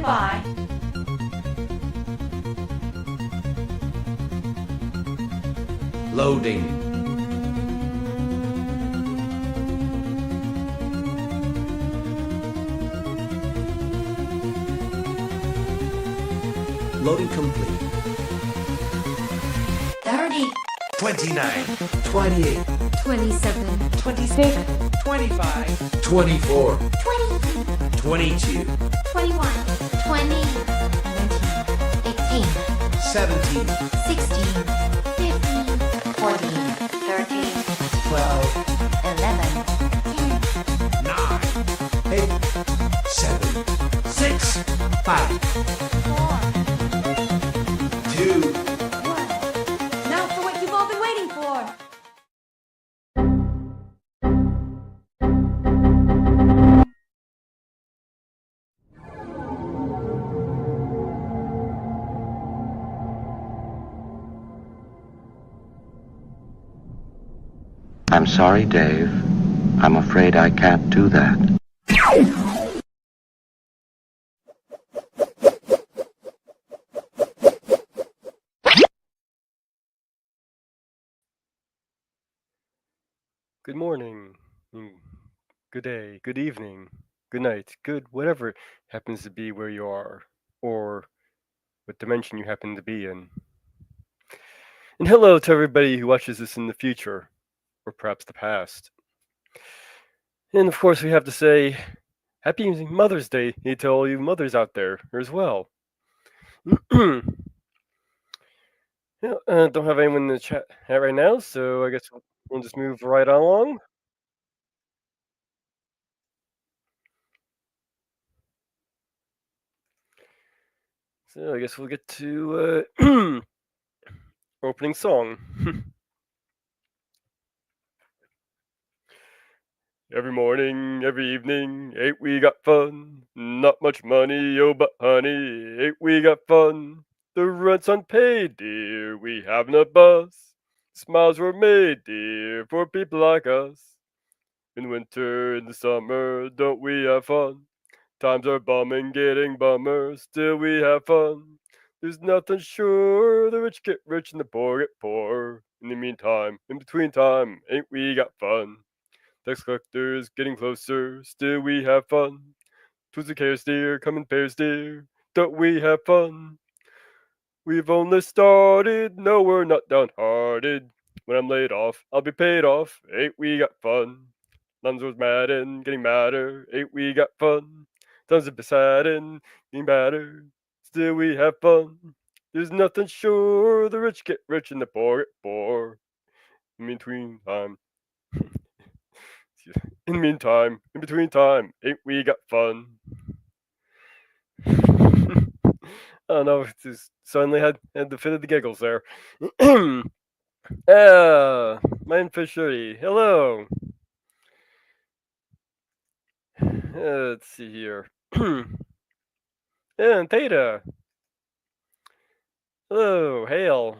Stand by. Loading. Loading complete. 30. 29. 28. 27. 26, 25. 24. 20. 22. 21. 20. 18. 17. 16. 15. 14. 13. 12. 11. 10. 9. 8. 7. 6. 5. 4. 2. 1. Now for what you've all been waiting for. I'm sorry, Dave. I'm afraid I can't do that. Good morning, good day, good evening, good night, good whatever happens to be where you are, or what dimension you happen to be in. And hello to everybody who watches this in the future, or perhaps the past. And of course, we have to say Happy Mother's Day to all you mothers out there as well. Don't have anyone in the chat right now, so I guess we'll just move right along. So I guess we'll get to opening song. Every morning, every evening, ain't we got fun? Not much money, oh but honey, ain't we got fun? The rent's unpaid, dear, we haven't a bus. Smiles were made, dear, for people like us. In winter, in the summer, don't we have fun? Times are bumming, getting bummer, still we have fun. There's nothing sure, the rich get rich and the poor get poor. In the meantime, in between time, ain't we got fun? Tax collectors getting closer, still we have fun. Twas the chaos, dear, come in pairs, dear, don't we have fun? We've only started, no, we're not downhearted. When I'm laid off, I'll be paid off, ain't we got fun? Nuns was mad and getting madder, ain't we got fun? Times are sad and getting badder, still we have fun. There's nothing sure, the rich get rich and the poor get poor. In between time. In the meantime, in between time, ain't we got fun? I don't know, just suddenly had the fit of the giggles there. Mine Fishery, hello. Let's see here. And Theta. Hello, hail.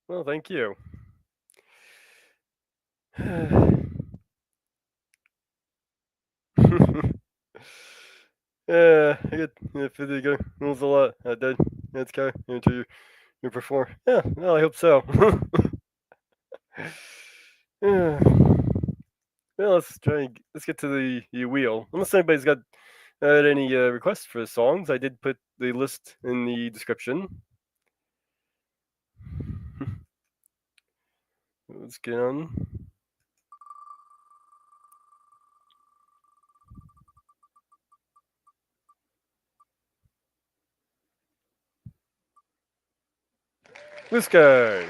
Well, thank you. Yeah, I get 50 goes a lot. I did. That's okay. Into you perform. Yeah, well, I hope so. Yeah. Well, let's get to the wheel. Unless anybody's got any requests for songs, I did put the list in the description. Let's get on. This guys.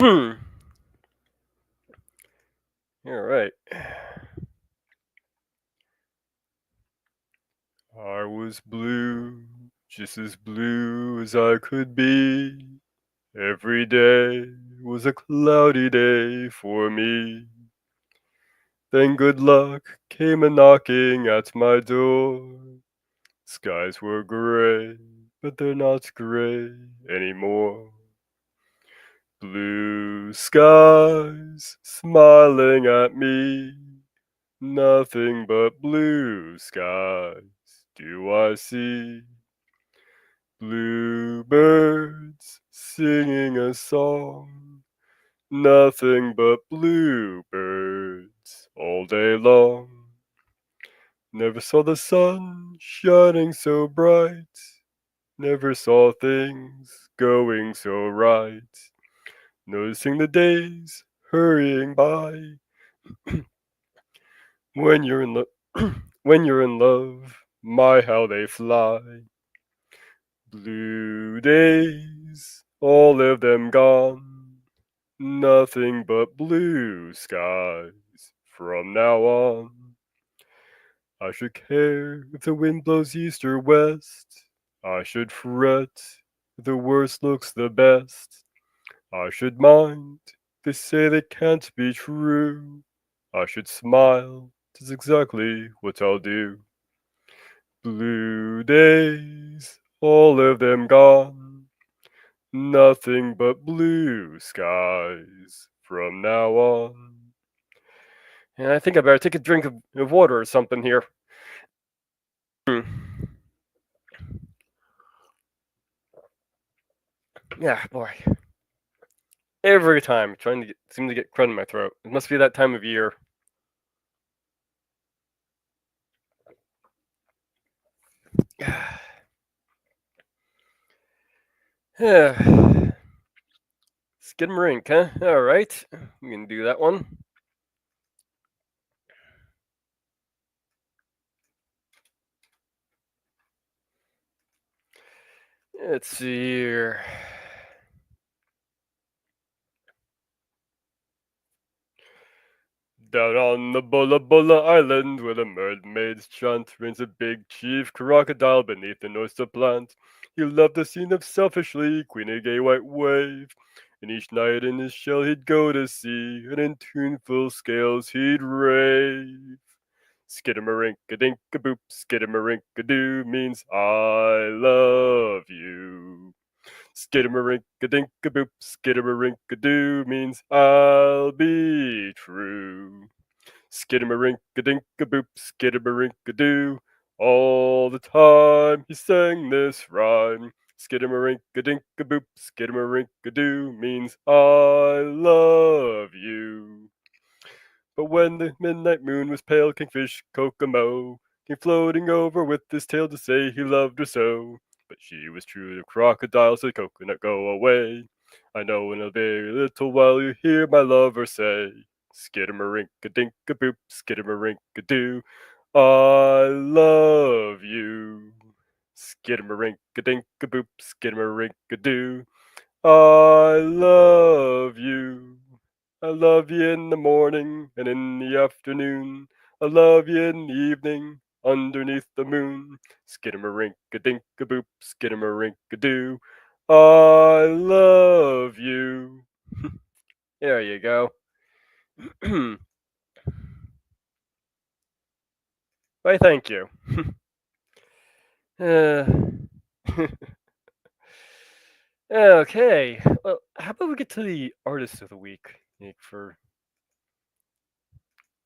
All right. I was blue, just as blue as I could be. Every day was a cloudy day for me. Then good luck came a knocking at my door. Skies were gray, but they're not gray anymore. Blue blue skies smiling at me. Nothing but blue skies do I see. Bluebirds singing a song. Nothing but bluebirds all day long. Never saw the sun shining so bright. Never saw things going so right. Noticing the days hurrying by. When you're in when you're in love, my how they fly. Blue days, all of them gone. Nothing but blue skies from now on. I should care if the wind blows east or west. I should fret if the worst looks the best. I should mind they say they can't be true. I should smile, 'tis exactly what I'll do. Blue days, all of them gone. Nothing but blue skies from now on. And I think I better take a drink of water or something here. Yeah, boy. Every time, trying to seem to get crud in my throat. It must be that time of year. Skidmarink, huh? Alright. We can do that one. Let's see here. Down on the Bulla Bulla Island, where the mermaids chant, reigns a big chief crocodile beneath an oyster plant. He loved the scene of selfishly queen a gay white wave, and each night in his shell he'd go to sea, and in tuneful scales he'd rave. Skidamarinka-dink-a-boop, skidamarinka-doo means I love you. Skidamarinka-dink-a-boop, skidamarinka-doo means I'll be true. Skidamarinka-dink-a-boop, skidamarinka-doo. All the time he sang this rhyme. Skidamarinka-dink-a-boop, skidamarinka-doo means I love you. But when the midnight moon was pale, Kingfish Kokomo came floating over with his tail to say he loved her so. But she was true to crocodile, said Coconut, go away. I know in a very little while you hear my lover say, Skidamarinka-dink-a-boop, skidamarinka-doo, I love you. Skidamarinka-dink-a-boop, skidamarinka-doo, I love you. I love you in the morning and in the afternoon. I love you in the evening underneath the moon. Skidamarinka-dink-a-boop, skidamarinka-doo. I love you. There you go. Why, thank you. uh, okay. Well, how about we get to the artist of the week? For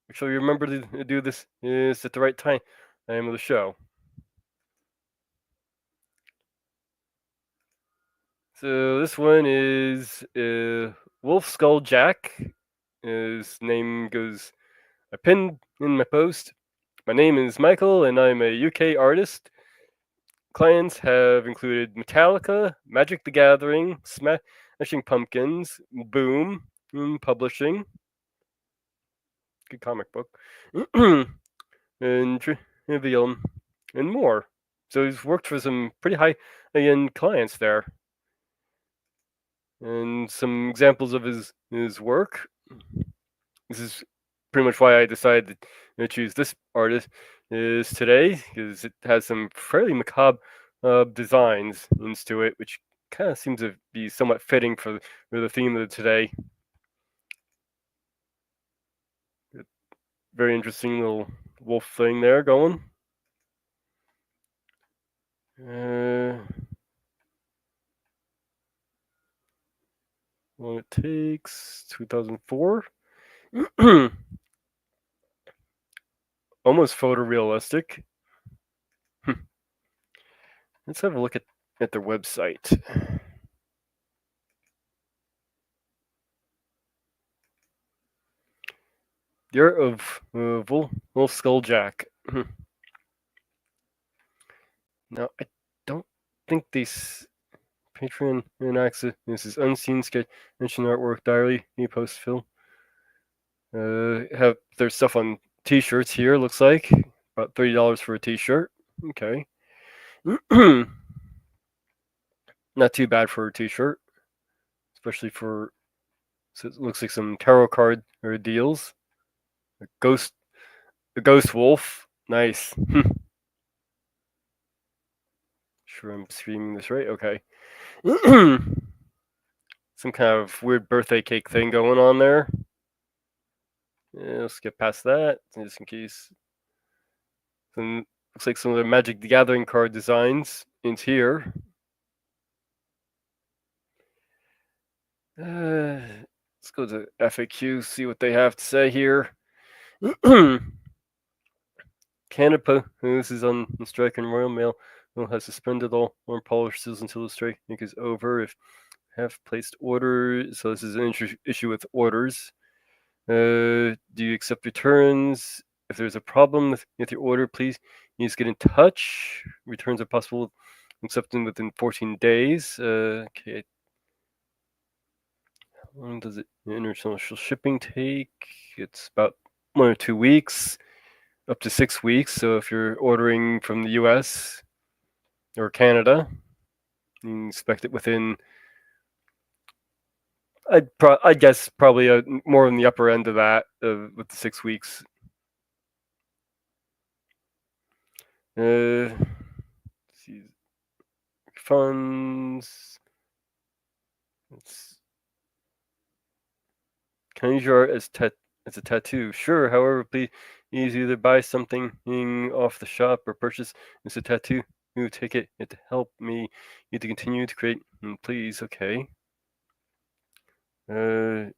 make sure you remember to do this is at the right time of the show. So this one is Wolf Skull Jack. His name goes. I pinned in my post. My name is Michael, and I'm a UK artist. Clients have included Metallica, Magic the Gathering, Smashing Pumpkins, Boom, Publishing, good comic book, and Trivial, and more. So he's worked for some pretty high-end clients there. And some examples of his work. This is pretty much why I decided to choose this artist is today, because it has some fairly macabre designs into it, which kind of seems to be somewhat fitting for the theme of today. Very interesting little wolf thing there going. How long it takes? 2004. Almost photorealistic. Let's have a look at their website. The Art of Wolf Skulljack. Now, I don't think these Patreon and access. This is unseen sketch, mention artwork, diary, e-post, film. Have their stuff on T-shirts here. Looks like about $30 for a T-shirt. Okay, not too bad for a T-shirt, especially for. So it looks like some tarot card or deals. A ghost wolf. Nice. Sure, I'm streaming this right. Okay. Some kind of weird birthday cake thing going on there. Yeah, let's get past that, just in case. Looks like some of the Magic the Gathering card designs into here. Let's go to FAQ, see what they have to say here. Canada, this is on strike, and Royal Mail has suspended all polished seals until the strike is over. If have placed orders, so this is an issue with orders. Do you accept returns? If there's a problem with your order, please get in touch. Returns are possible accepting within 14 days. Okay. How long does international shipping take? It's about 1 or 2 weeks, up to 6 weeks. So if you're ordering from the US or Canada, you can expect it within, I'd guess probably more on the upper end of that with the 6 weeks. Let's see. Funds. Can I use your art as a tattoo? Sure. However, please either buy something off the shop or purchase as a tattoo. You take it to help me to continue to create. Please, okay. Do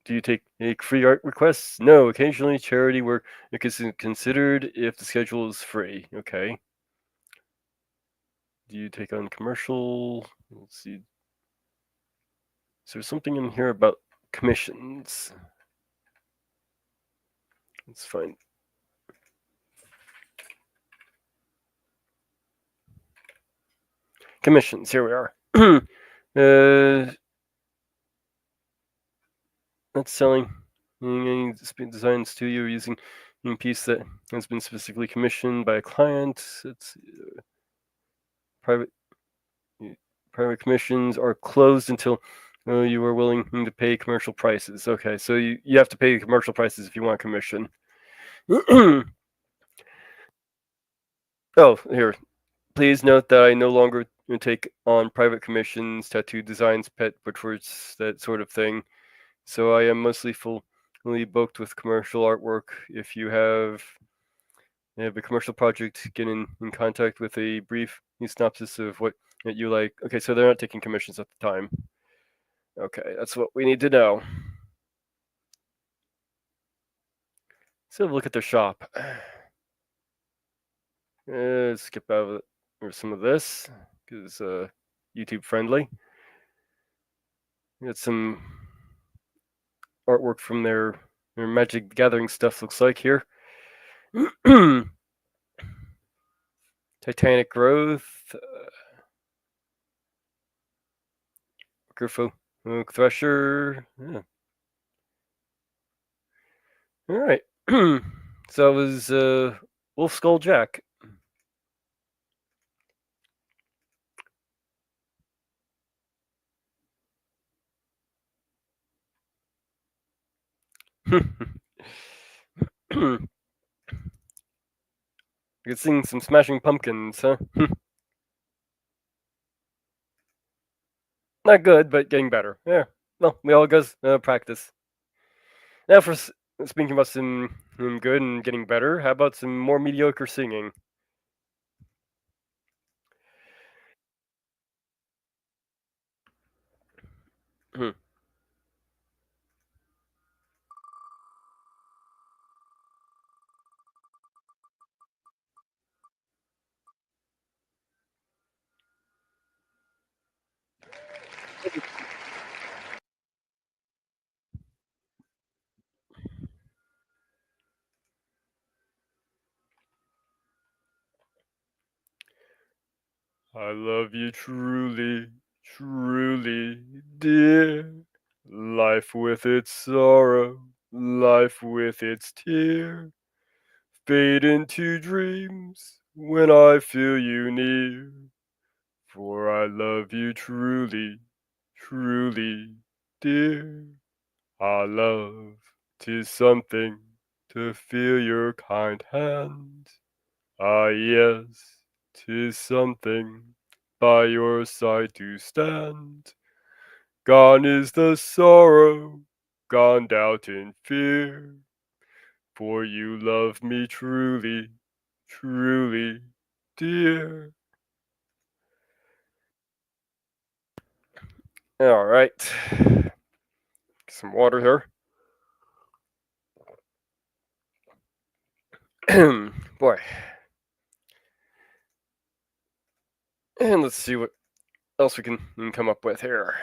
you take free art requests? No. Occasionally, charity work is considered if the schedule is free. Okay. Do you take on commercial? Let's see. Is there something in here about commissions? Let's find. Commissions. Here we are. Not selling any design studio using a piece that has been specifically commissioned by a client. It's private commissions are closed until you are willing to pay commercial prices. Okay, so you have to pay commercial prices if you want commission. Oh, here. Please note that I no longer take on private commissions, tattoo designs, pet portraits, that sort of thing. So I am mostly fully booked with commercial artwork. If you have a commercial project, get in contact with a brief synopsis of what you like. Okay, so they're not taking commissions at the time. Okay, that's what we need to know. So look at their shop. Skip out of some of this because YouTube friendly. Got some artwork from their Magic the Gathering stuff. Looks like here. Titanic Growth. Griffo Oak Thresher. Yeah. All right. So it was Wolf Skull Jack. Good seeing some Smashing Pumpkins, huh? Not good, but getting better. Yeah. Well, we all goes practice. Now, for speaking about some good and getting better, how about some more mediocre singing? I love you truly, truly, dear. Life with its sorrow, life with its tear, fade into dreams when I feel you near. For I love you truly, truly, dear. Our love, 'tis something to feel your kind hand. Ah, yes, 'tis something by your side to stand. Gone is the sorrow, gone doubt and fear. For you love me truly, truly, dear. All right. Some water here. Boy. And let's see what else we can come up with here.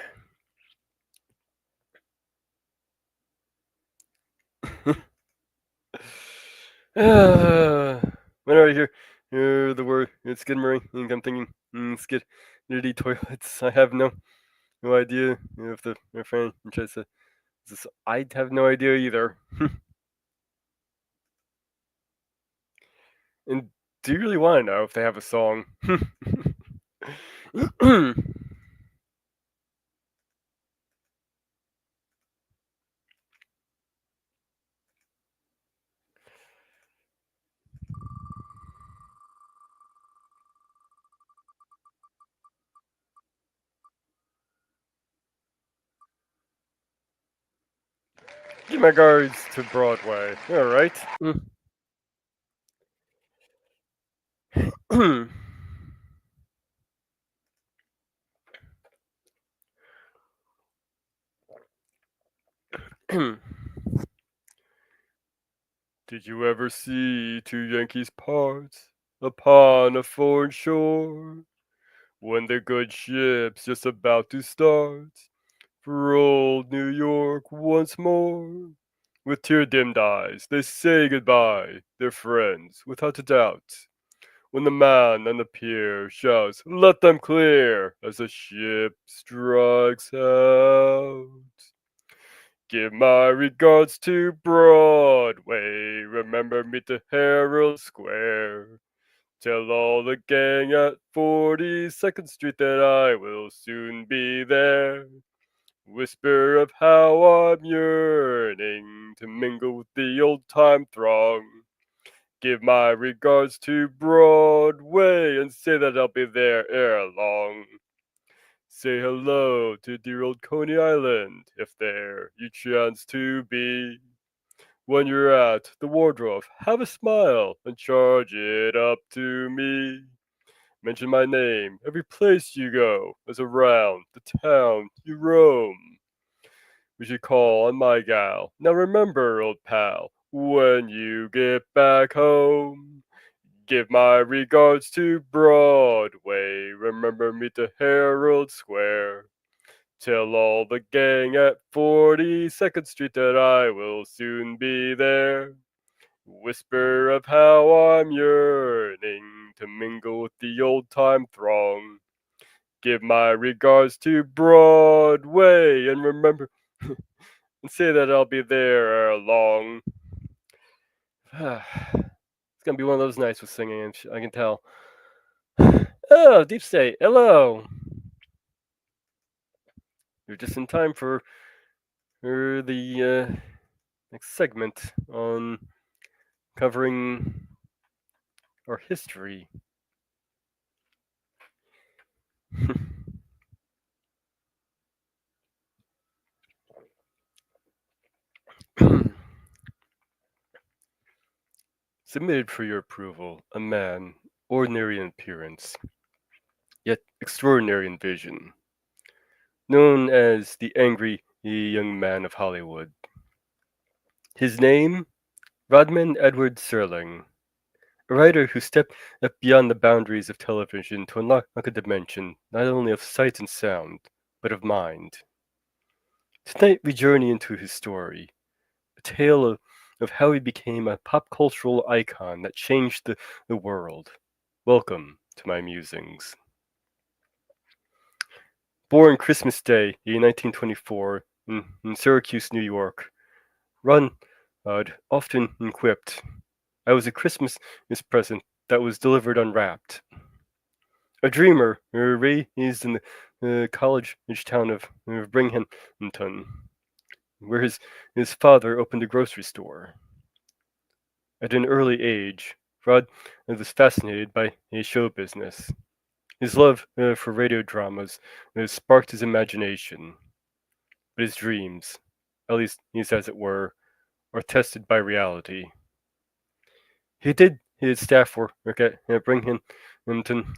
Whenever I hear the word skidmarine, I'm thinking skid dirty toilets. I have no idea if the franchise is this. I have no idea either. And do you really want to know if they have a song? Give my guards to Broadway. All right. Did you ever see two Yankees part upon a foreign shore when the good ship's just about to start for old New York once more? With tear-dimmed eyes, they say goodbye, their friends, without a doubt. When the man on the pier shouts, "Let them clear!" as the ship strikes out. Give my regards to Broadway. Remember me to Herald Square. Tell all the gang at 42nd Street that I will soon be there. Whisper of how I'm yearning to mingle with the old time throng. Give my regards to Broadway and say that I'll be there ere long. Say hello to dear old Coney Island if there you chance to be. When you're at the wardrobe, have a smile and charge it up to me. Mention my name every place you go, as around the town you roam. We should call on my gal. Now remember, old pal, when you get back home, give my regards to Broadway. Remember me to Herald Square. Tell all the gang at 42nd Street that I will soon be there. Whisper of how I'm yearning to mingle with the old time throng. Give my regards to Broadway and remember and say that I'll be there ere long. It's gonna be one of those nights with singing, I can tell. Oh, Deep State, hello. You're just in time for the next segment on covering our history. Submitted for your approval, a man, ordinary in appearance, yet extraordinary in vision, known as the angry young man of Hollywood. His name, Rodman Edward Serling, a writer who stepped beyond the boundaries of television to unlock a dimension not only of sight and sound, but of mind. Tonight we journey into his story, a tale of how he became a pop cultural icon that changed the world. Welcome to my musings. Born Christmas Day in 1924 in Syracuse, New York, Run often quipped, "I was a Christmas present that was delivered unwrapped." A dreamer, raised in the college town of Binghamton, where his father opened a grocery store. At an early age, Rod was fascinated by show business. His love for radio dramas sparked his imagination, but his dreams, at least as it were, are tested by reality. He did his staff work at Binghamton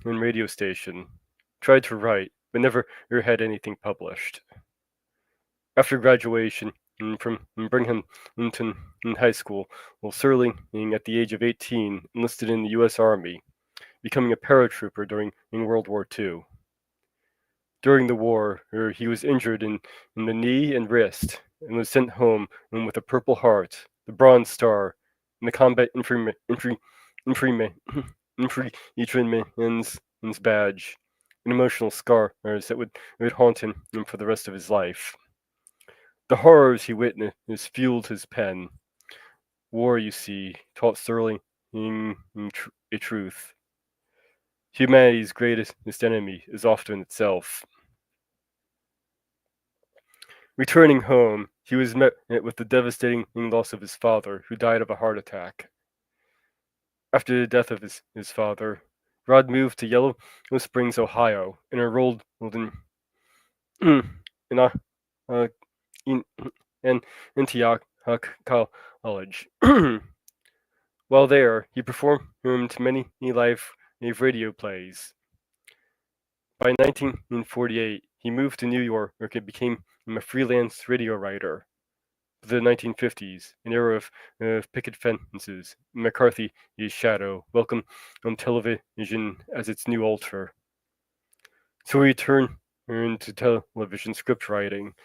radio station, tried to write, but never had anything published. After graduation from Binghamton High School, Serling, at the age of 18, enlisted in the U.S. Army, becoming a paratrooper during World War II. During the war, he was injured in the knee and wrist, and was sent home with a Purple Heart, the Bronze Star, and the Combat Infantryman's badge, an emotional scar that would haunt him for the rest of his life. The horrors he witnessed fueled his pen. War, you see, taught Sterling a truth. Humanity's greatest enemy is often itself. Returning home, he was met with the devastating loss of his father, who died of a heart attack. After the death of his father, Rod moved to Yellow Springs, Ohio, and enrolled in Antioch College. While there, he performed many live radio plays. By 1948, he moved to New York, where he became a freelance radio writer. The 1950s, an era of picket fences, McCarthy's shadow, welcomed on television as its new altar. So he turned to television script writing,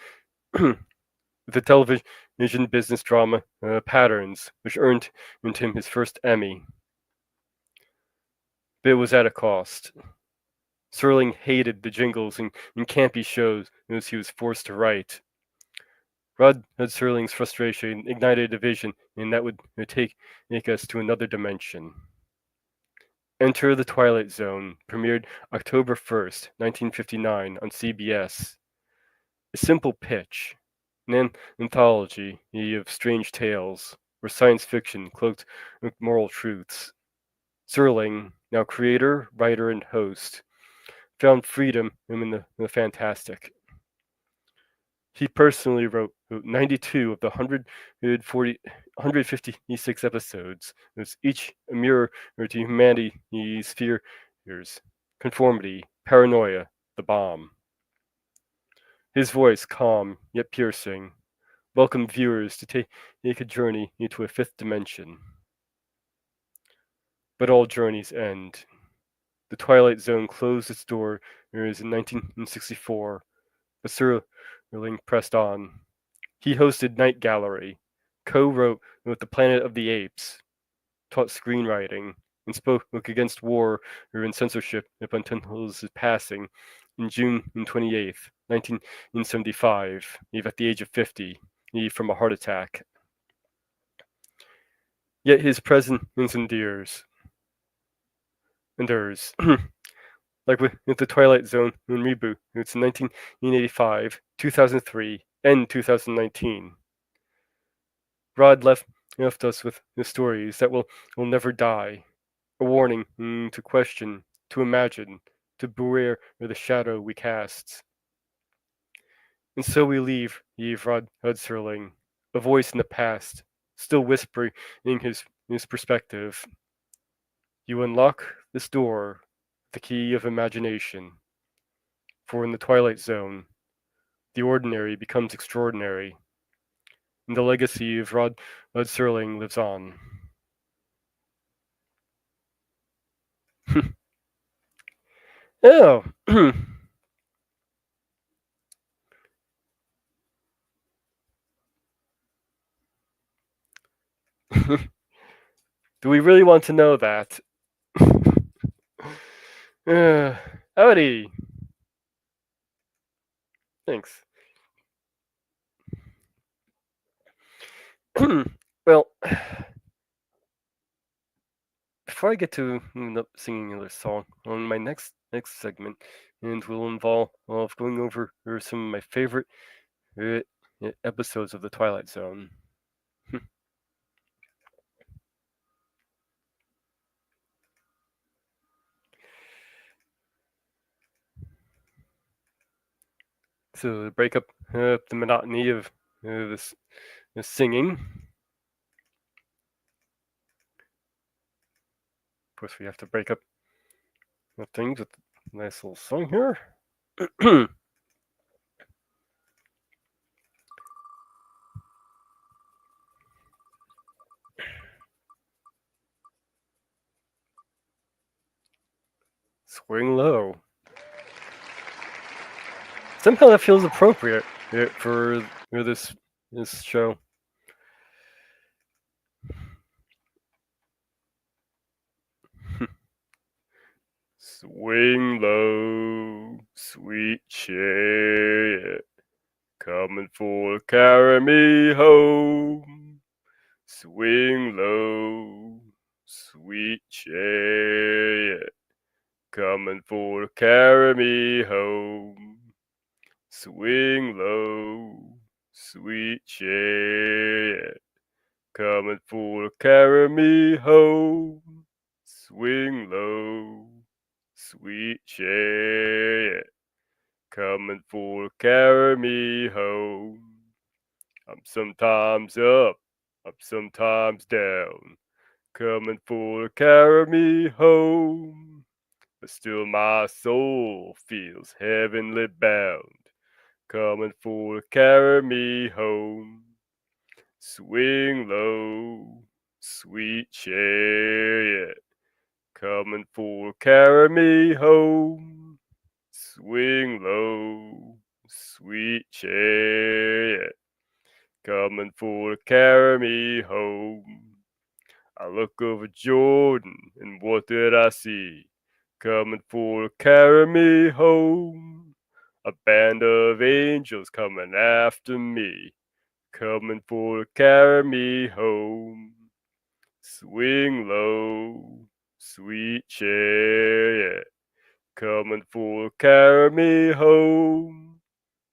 the television business drama Patterns, which earned him his first Emmy. But it was at a cost. Serling hated the jingles and campy shows as he was forced to write. Rod Serling's frustration ignited a vision, and that would take us to another dimension. Enter the Twilight Zone premiered October 1st, 1959 on CBS. A simple pitch, an anthology of strange tales, or science fiction cloaked with moral truths. Serling, now creator, writer, and host, found freedom in the fantastic. He personally wrote 92 of the 156 episodes, each a mirror to humanity's fears, conformity, paranoia, the bomb. His voice, calm yet piercing, welcomed viewers to take a journey into a fifth dimension. But all journeys end. The Twilight Zone closed its doors in 1964, but Serling pressed on. He hosted Night Gallery, co-wrote with the Planet of the Apes, taught screenwriting, and spoke against war and censorship until his passing in June 28th, 1975, at the age of 50, from a heart attack. Yet his presence endures. Like with the Twilight Zone reboot, it's 1985, 2003, and 2019. Rod left us with the stories that will never die, a warning to question, to imagine, to beware of the shadow we cast. And so we leave Rod Serling, a voice in the past, still whispering his perspective. You unlock this door, the key of imagination. For in the Twilight Zone, the ordinary becomes extraordinary, and the legacy of Rod Serling lives on. Oh. Do we really want to know that? Howdy. Thanks. Well, before I get to end up singing another song on my next segment, and will involve of going over some of my favorite uh, episodes of the Twilight Zone. So to break up the monotony of this singing, of course we have to break up the things with a nice little song here. Swing low. Somehow that feels appropriate for this show. Swing low, sweet chariot, coming for to carry me home. Swing low, sweet chariot, coming for to carry me home. Swing low, sweet chariot, coming for to carry me home. Swing low, sweet chariot, coming for to carry me home. I'm sometimes up, I'm sometimes down, coming for to carry me home. But still my soul feels heavenly bound, coming for to carry me home. Swing low, sweet chariot, coming for to carry me home. Swing low, sweet chariot, coming for to carry me home. I look over Jordan, and what did I see? Coming for to carry me home. A band of angels coming after me, coming for to carry me home. Swing low, sweet chariot, coming for to carry me home.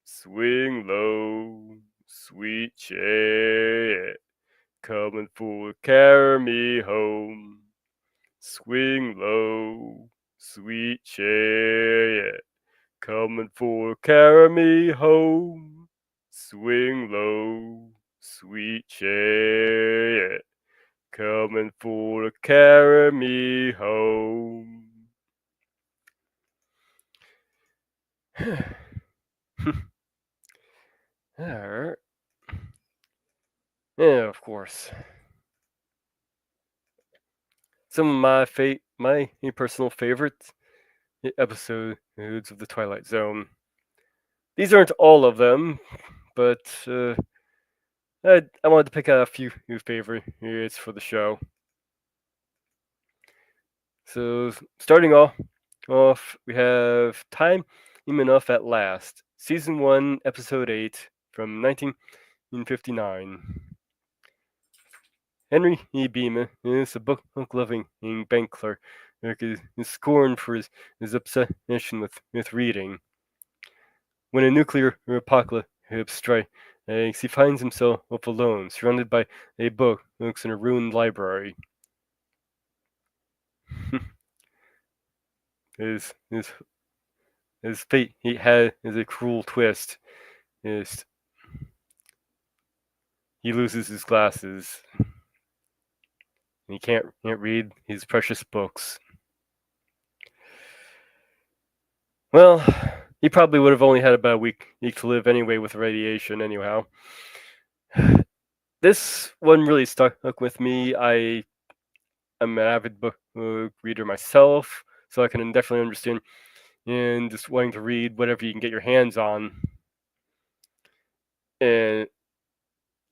Swing low, sweet chariot, coming for to carry me home. Swing low, sweet chariot, coming for to carry me home. Swing low, sweet chariot, coming for to carry me home. Alright. Yeah, of course. Some of my personal favorite episodes of the Twilight Zone. These aren't all of them, but I wanted to pick out a few favorites for the show. So starting off, we have Time Enough at Last, Season 1, Episode 8 from 1959. Henry E. Beeman is a book-loving bank clerk who is scorned for his obsession with reading. When a nuclear apocalypse strikes, he finds himself alone, surrounded by books in a ruined library. his fate he had is a cruel twist. He loses his glasses. He can't read his precious books. Well, he probably would have only had about a week to live anyway with radiation anyhow. This one really stuck with me. I'm an avid book reader myself, so I can definitely understand and just wanting to read whatever you can get your hands on. And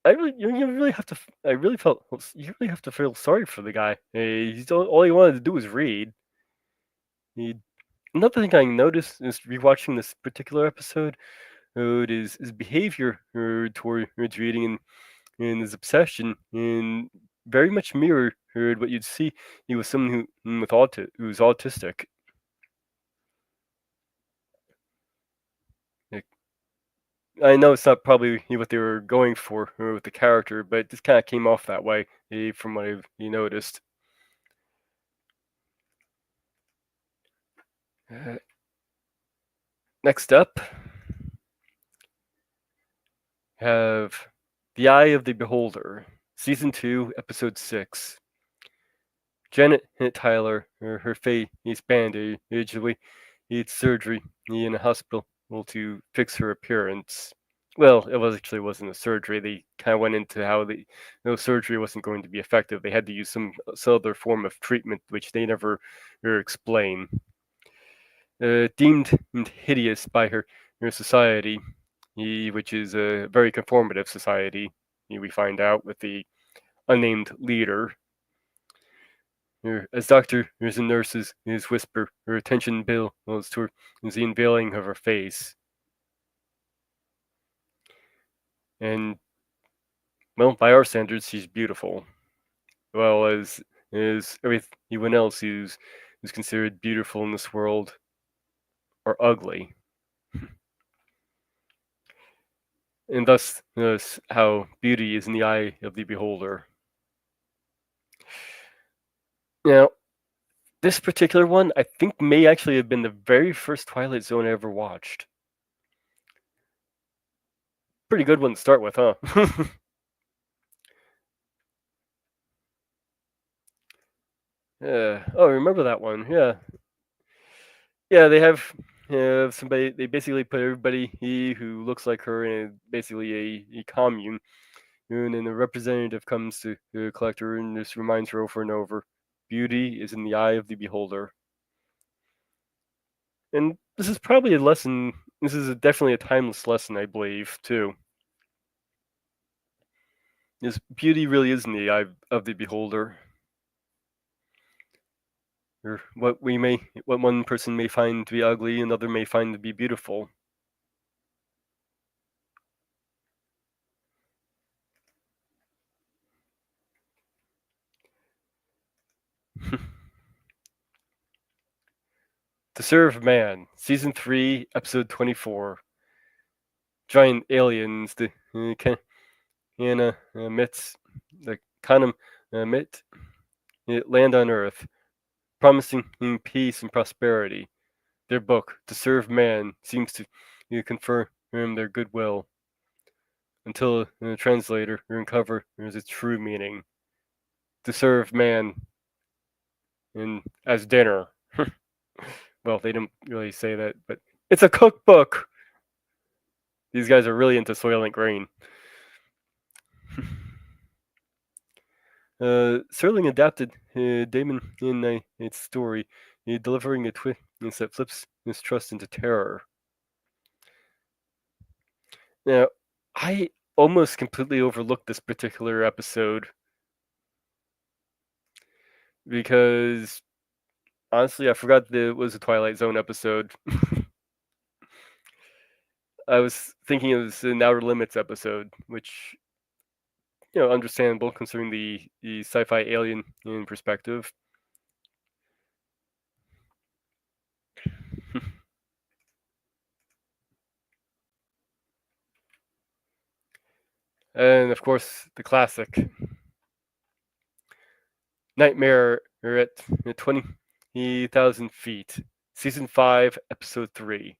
I really have to. I really felt you really have to feel sorry for the guy. He's all he wanted to do was read. Another thing I noticed is rewatching this particular episode. his behavior towards reading and his obsession and very much mirrored what you'd see. He was someone who's autistic. Like, I know it's not probably what they were going for with the character, but it just kind of came off that way from what I've noticed. Uh, Next up, have The Eye of the Beholder, Season 2, Episode 6. Janet Tyler, her face is bandaged. We needs surgery in a hospital to fix her appearance. Well, wasn't a surgery. They kind of went into how surgery wasn't going to be effective. They had to use some other form of treatment, which they never explain. Deemed hideous by her society, which is a very conformative society. We find out with the unnamed leader. As doctors and nurses whisper her attention bills to the unveiling of her face. And, well, by our standards, she's beautiful. Well, as everyone else who's considered beautiful in this world are ugly. And thus how beauty is in the eye of the beholder. Now, this particular one, I think, may actually have been the very first Twilight Zone I ever watched. Pretty good one to start with, huh? Yeah. Oh, I remember that one. Yeah. Yeah, they have somebody. They basically put everybody who looks like her in basically a commune, and then the representative comes to collect her and just reminds her over and over, beauty is in the eye of the beholder. And this is probably a lesson. This is definitely a timeless lesson, I believe, too. Is beauty really is in the eye of the beholder. Or what one person may find to be ugly, another may find to be beautiful. To Serve Man, Season 3, Episode 24. Giant aliens, the Kana myths, the Kana myth, land on Earth, promising peace and prosperity. Their book, To Serve Man, seems to confirm their goodwill until the translator uncovers its true meaning. To serve man and as dinner. Well, they didn't really say that, but it's a cookbook. These guys are really into Soylent Green. Serling adapted Damon in its story, delivering a twist that flips mistrust into terror. Now, I almost completely overlooked this particular episode because, honestly, I forgot that it was a Twilight Zone episode. I was thinking it was an Outer Limits episode, which, understandable considering the sci-fi alien in perspective. And of course, the classic Nightmare at 20,000 feet, Season 5, Episode 3.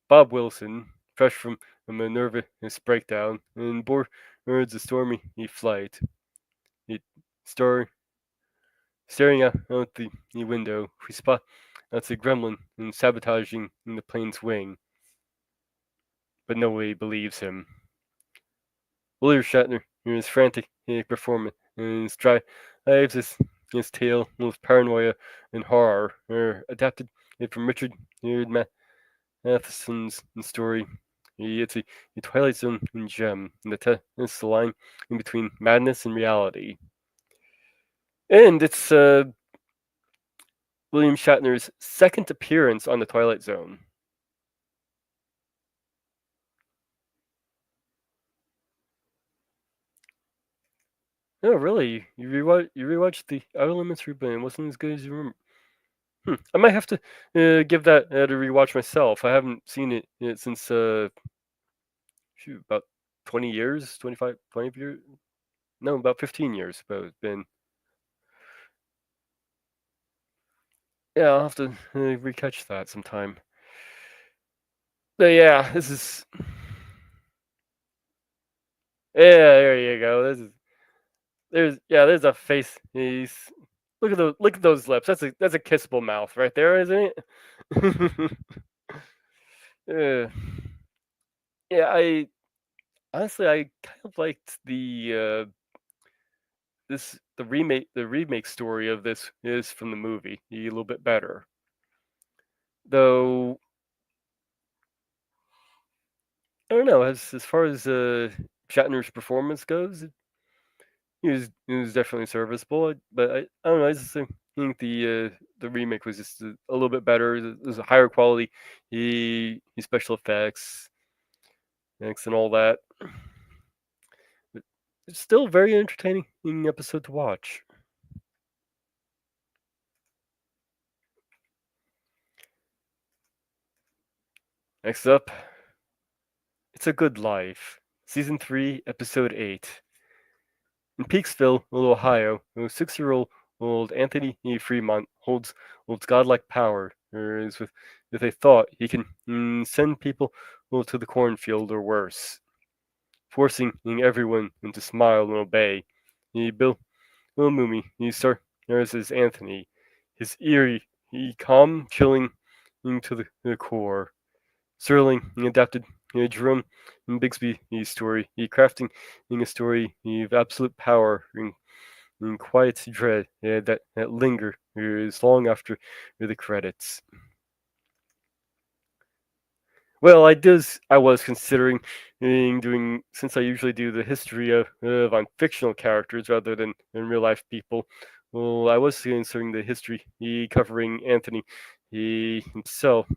Bob Wilson, fresh from a nervous breakdown, and boards a stormy flight. Staring out the window, we spot that's a gremlin and sabotaging the plane's wing. But nobody believes him. William Shatner, in his frantic performance, and drives his tale with paranoia and horror, adapted from Richard Matheson's story. It's a Twilight Zone gem, and it's the line in between madness and reality. And it's William Shatner's second appearance on the Twilight Zone. Oh, really? You rewatched the Outer Limits reboot and it wasn't as good as you remember? I might have to give that a rewatch myself. I haven't seen it since shoot, about 20 years, 25, 20 years. No, about 15 years. But it's been. Yeah, I'll have to recatch that sometime. But yeah, this is. Yeah, there you go. There's a face. Look at those lips. That's a kissable mouth right there, isn't it? Yeah, yeah. I honestly I kind of liked the remake story of this is from the movie a little bit better. Though I don't know, as far as Shatner's performance goes, he was definitely serviceable. But I don't know. I just think the remake was just a little bit better. There's a higher quality, special effects and all that. But it's still a very entertaining episode to watch. Next up, It's a Good Life, Season 3, Episode 8. In Peaksville, Ohio, a 6-year-old Anthony E. Fremont holds godlike power, or is with a thought he can send people to the cornfield or worse, forcing everyone to smile and obey. Bill Mooney, he stars as Anthony, his eerie, calm, chilling to the core. Sterling adapted Jerome Bixby's story, crafting a story of absolute power and quiet dread that linger long after the credits. Well, I was considering doing, since I usually do the history on fictional characters rather than in real life people. Well, I was considering the history covering Anthony himself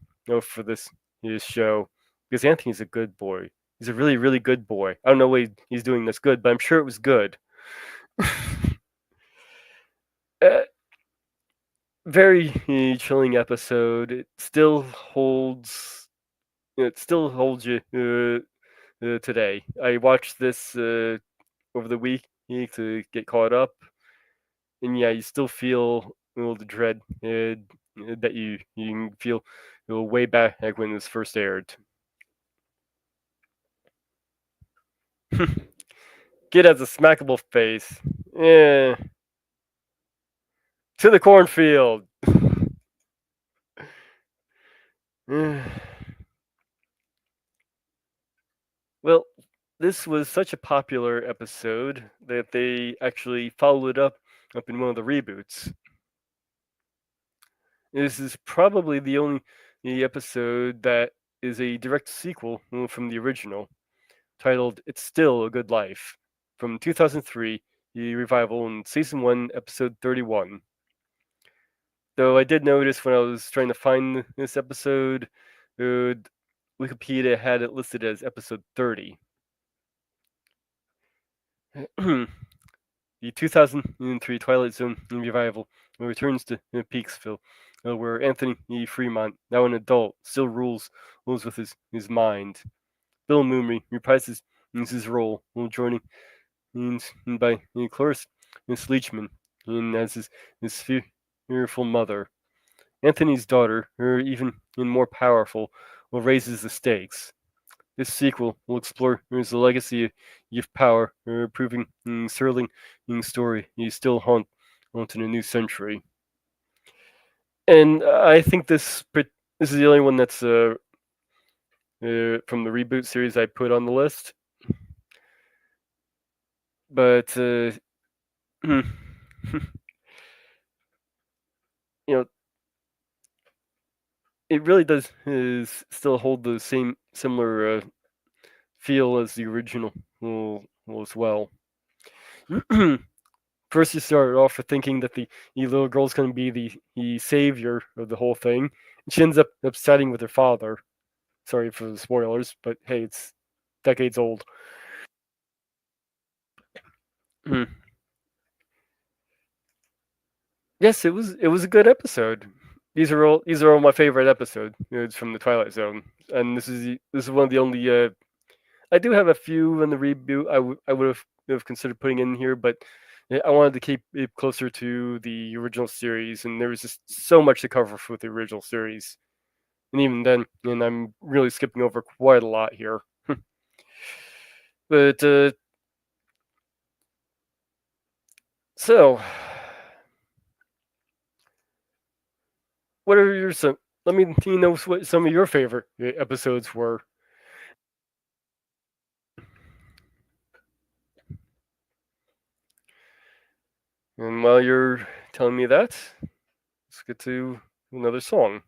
for this his show, because Anthony's a good boy. He's a really really good boy. I don't know what he's doing that's good, but I'm sure it was good. uh, Very chilling episode. It still holds you today. I watched this over the week to get caught up, and yeah, you still feel the dread that you can feel way back when this first aired. Kid has a smackable face. Yeah, to the cornfield. Well, this was such a popular episode that they actually followed it up in one of the reboots. This is probably the only episode that is a direct sequel from the original, titled "It's Still a Good Life," from 2003, the revival in season 1, episode 31. Though I did notice when I was trying to find this episode, uh, Wikipedia had it listed as episode 30. The 2003 Twilight Zone revival returns to Peaksville, where Anthony E. Fremont, now an adult, still rules with his mind. Bill Mooney reprises his role while joining by Cloris Leachman as his fearful mother. Anthony's daughter, even more powerful, raises the stakes. This sequel will explore the legacy of power, proving Sterling story is still haunting a new century. And I think this is the only one that's from the reboot series I put on the list. But you know, it really does still hold the same similar feel as the original as well. First, you start off with thinking that the little girl's going to be the savior of the whole thing. And she ends up siding with her father. Sorry for the spoilers, but hey, it's decades old. Yes, it was a good episode. These are all my favorite episodes. It's from the Twilight Zone, and this is one of the only. I do have a few in the reboot. I would have considered putting in here, but I wanted to keep it closer to the original series, and there was just so much to cover with the original series. And even then, and I'm really skipping over quite a lot here. But so, what are your some? Let me know what some of your favorite episodes were. And while you're telling me that, let's get to another song.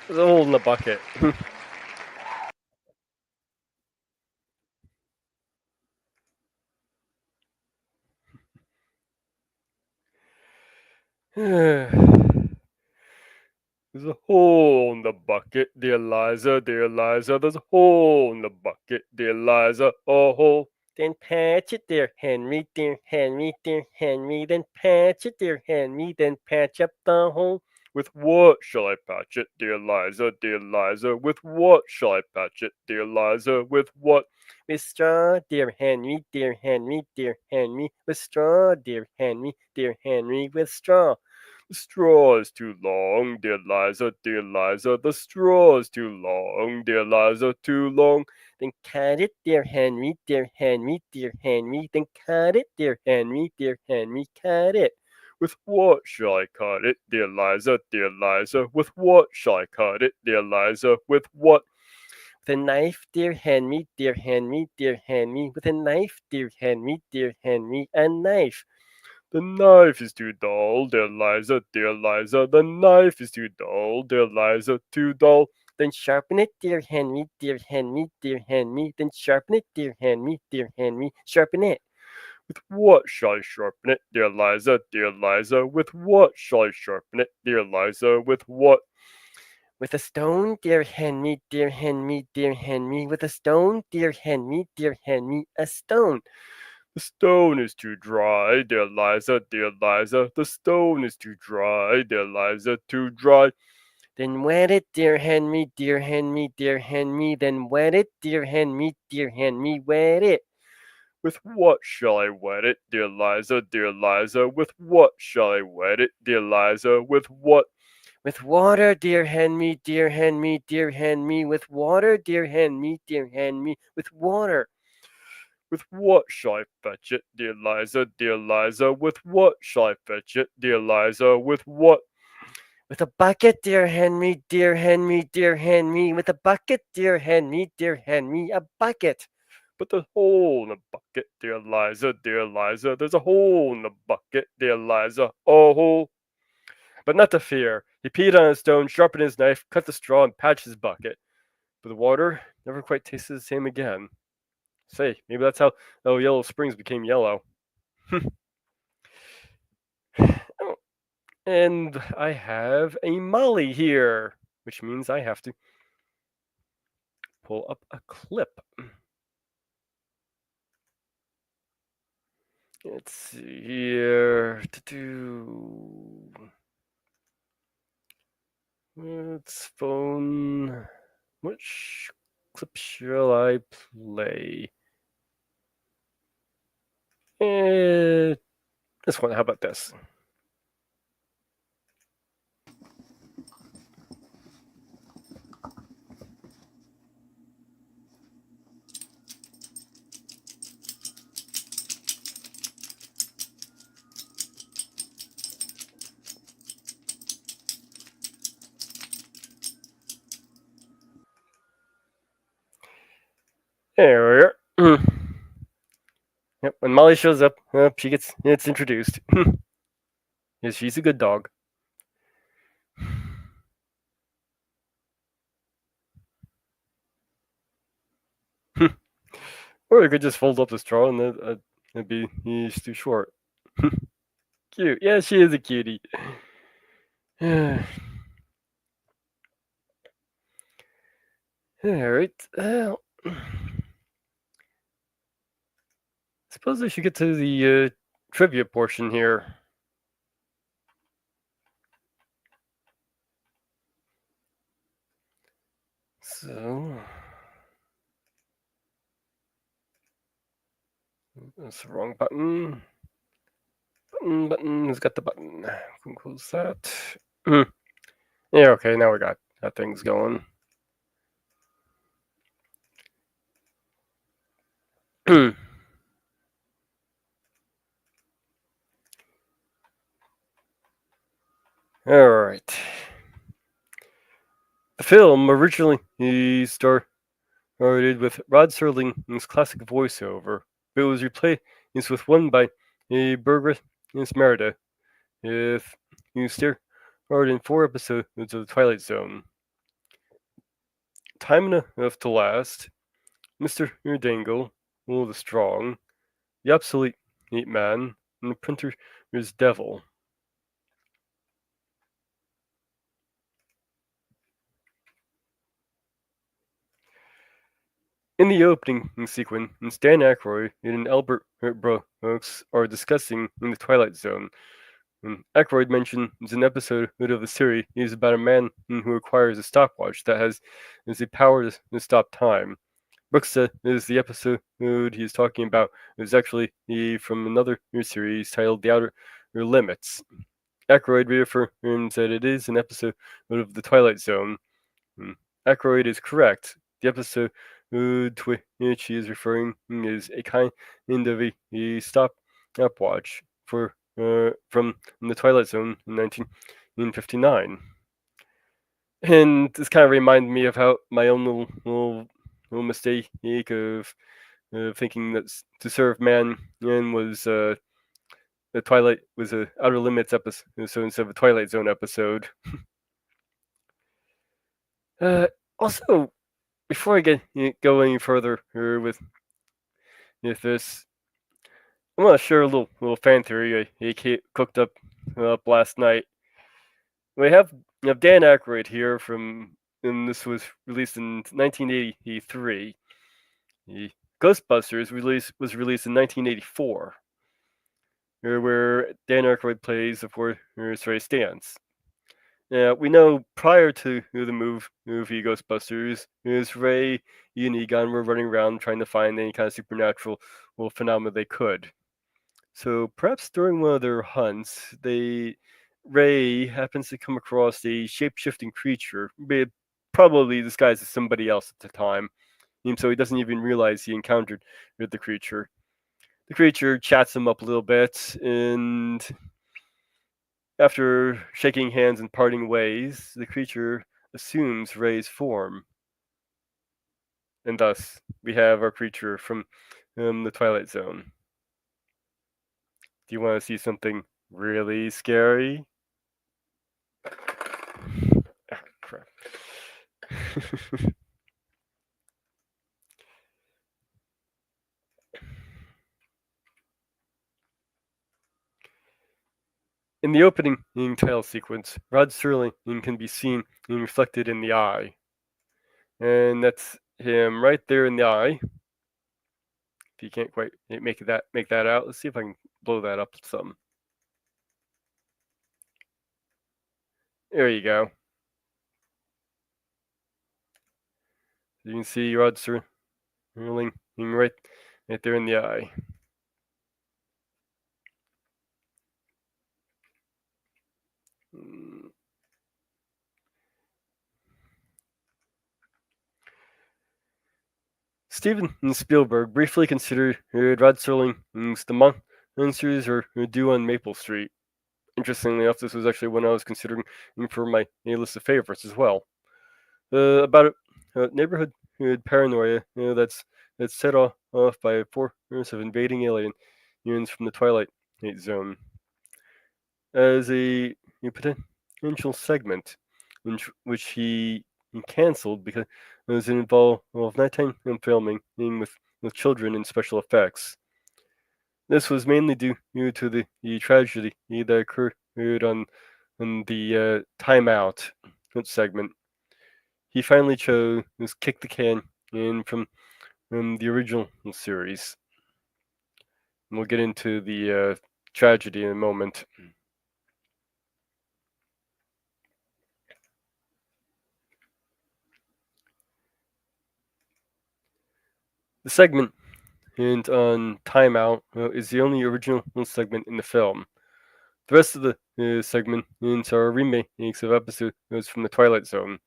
There's a hole in the bucket. There's a hole in the bucket, dear Liza, dear Liza. There's a hole in the bucket, dear Liza, a hole. Then patch it, dear Henry, dear Henry, dear Henry. Then patch it, dear Henry. Then patch up the hole. With what shall I patch it, dear Liza, dear Liza? With what shall I patch it, dear Liza? With what? With straw, dear Henry, dear Henry, dear Henry. With straw, dear Henry, dear Henry. With straw. The straw is too long, dear Liza, dear Liza. The straw is too long, dear Liza, too long. Then cut it, dear Henry, dear Henry, dear Henry. Then cut it, dear Henry, dear Henry, cut it. With what shall I cut it, dear Liza, dear Liza? With what shall I cut it, dear Liza? With what? With a knife, dear Henry, dear Henry, dear Henry. With a knife, dear Henry, dear Henry, a knife. The knife is too dull, dear Liza, dear Liza. The knife is too dull, dear Liza, too dull. Then sharpen it, dear Henry, dear Henry, dear Henry. Then sharpen it, dear Henry, dear Henry. Sharpen it. With what shall I sharpen it, dear Liza, dear Liza? With what shall I sharpen it, dear Liza? With what? With a stone, dear Henry, dear Henry, dear Henry. With a stone, dear Henry, dear Henry, a stone. The stone is too dry, dear Liza, dear Liza. The stone is too dry, dear Liza, too dry. Then wet it, dear Henry, dear Henry, dear Henry. Then wet it, dear Henry, dear Henry, wet it. With what shall I wet it, dear Liza, dear Liza? With what shall I wet it, dear Liza? With what? With water, dear Henry, dear Henry, dear Henry. With water, dear Henry, dear Henry. With water. With what shall I fetch it, dear Liza, dear Liza? With what shall I fetch it, dear Liza? With what? With a bucket, dear Henry, dear Henry, dear Henry. With a bucket, dear Henry, dear Henry, a bucket. But there's a hole in the bucket, dear Liza, dear Liza. There's a hole in the bucket, dear Liza, a hole. But not to fear. He peed on a stone, sharpened his knife, cut the straw, and patched his bucket. But the water never quite tasted the same again. Say, maybe that's how Yellow Springs became yellow. Oh, and I have a Molly here, which means I have to pull up a clip. Let's see here. Let's phone. Which clip shall I play? This one. How about this? There we are. Yep, when Molly shows up, she gets introduced. Yes, she's a good dog. Or I could just fold up the straw and it'd be he's too short. Cute. Yeah, she is a cutie. Alright. Well, suppose I should get to the trivia portion here. So. That's the wrong button. Button. Who's got the button? Can close that. Yeah, okay, now we got things going. Alright. The film originally started with Rod Serling's classic voiceover, but it was replaced with one by Burgess Merida, if you starred in 4 episodes of The Twilight Zone. Time Enough to Last, Mr. Dangle, Will the Strong, The Obsolete Man, and The Printer's Devil. In the opening sequence, Dan Aykroyd and Albert Brooks are discussing in the Twilight Zone. And Aykroyd mentions an episode of the series is about a man who acquires a stopwatch that has the power to stop time. Brooks says the episode he is talking about is actually from another series titled The Outer Limits. Aykroyd reaffirms that it is an episode of The Twilight Zone. Aykroyd is correct. The episode to which he is referring is a kind of a stopwatch from The Twilight Zone in 1959. And this kind of reminded me of how my own little mistake of thinking that To Serve Man was the Twilight was a Outer Limits episode, so instead of a Twilight Zone episode. Also, before I go any further with this, I want to share a little fan theory I cooked up last night. We have Dan Aykroyd here and this was released in 1983. Ghostbusters was released in 1984, where Dan Aykroyd plays, of course, Ray Stantz. We know prior to the movie Ghostbusters, Ray and Egon were running around trying to find any kind of supernatural phenomena they could. So perhaps during one of their hunts, Ray happens to come across a shape-shifting creature, probably disguised as somebody else at the time, and so he doesn't even realize he encountered the creature. The creature chats him up a little bit, and after shaking hands and parting ways, the creature assumes Ray's form. And thus, we have our creature from the Twilight Zone. Do you want to see something really scary? Ah, crap. In the opening title sequence, Rod Serling can be seen reflected in the eye. And that's him right there in the eye. If you can't quite make that out, let's see if I can blow that up some. There you go. You can see Rod Serling right there in the eye. Steven Spielberg briefly considered Rod Serling's The Monsters Are Due on Maple Street. Interestingly enough, this was actually one I was considering for my list of favorites as well. About a neighborhood paranoia that's set off by a force of invading aliens from the Twilight Zone. As a potential segment, which he canceled because it was involved nighttime filming with children and special effects. This was mainly due to the tragedy that occurred on the timeout segment. He finally chose kick the can in from the original series. And we'll get into the tragedy in a moment. The segment and on timeout is the only original segment in the film. The rest of the segment are remakes of episodes from the Twilight Zone.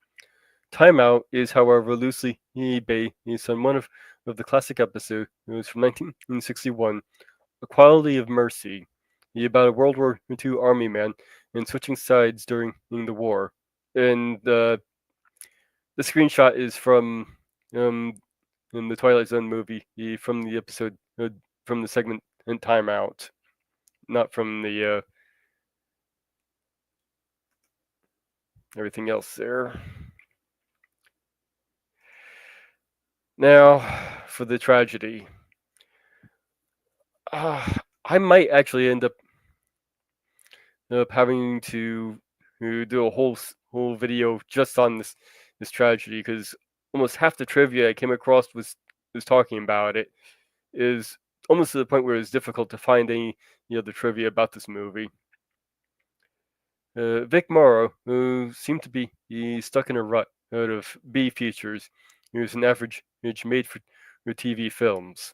Timeout is, however, loosely based on one of the classic episodes from 1961, A Quality of Mercy, about a World War II army man and switching sides during the war. And the screenshot is from in the Twilight Zone movie from the episode from the segment in Timeout, not from the everything else there. Now, for the tragedy. I might actually end up having to do a whole video just on this tragedy because almost half the trivia I came across was talking about it is almost to the point where it's difficult to find any other trivia about this movie. Vic Morrow, who seemed to be stuck in a rut out of B features, he was an average made for TV films.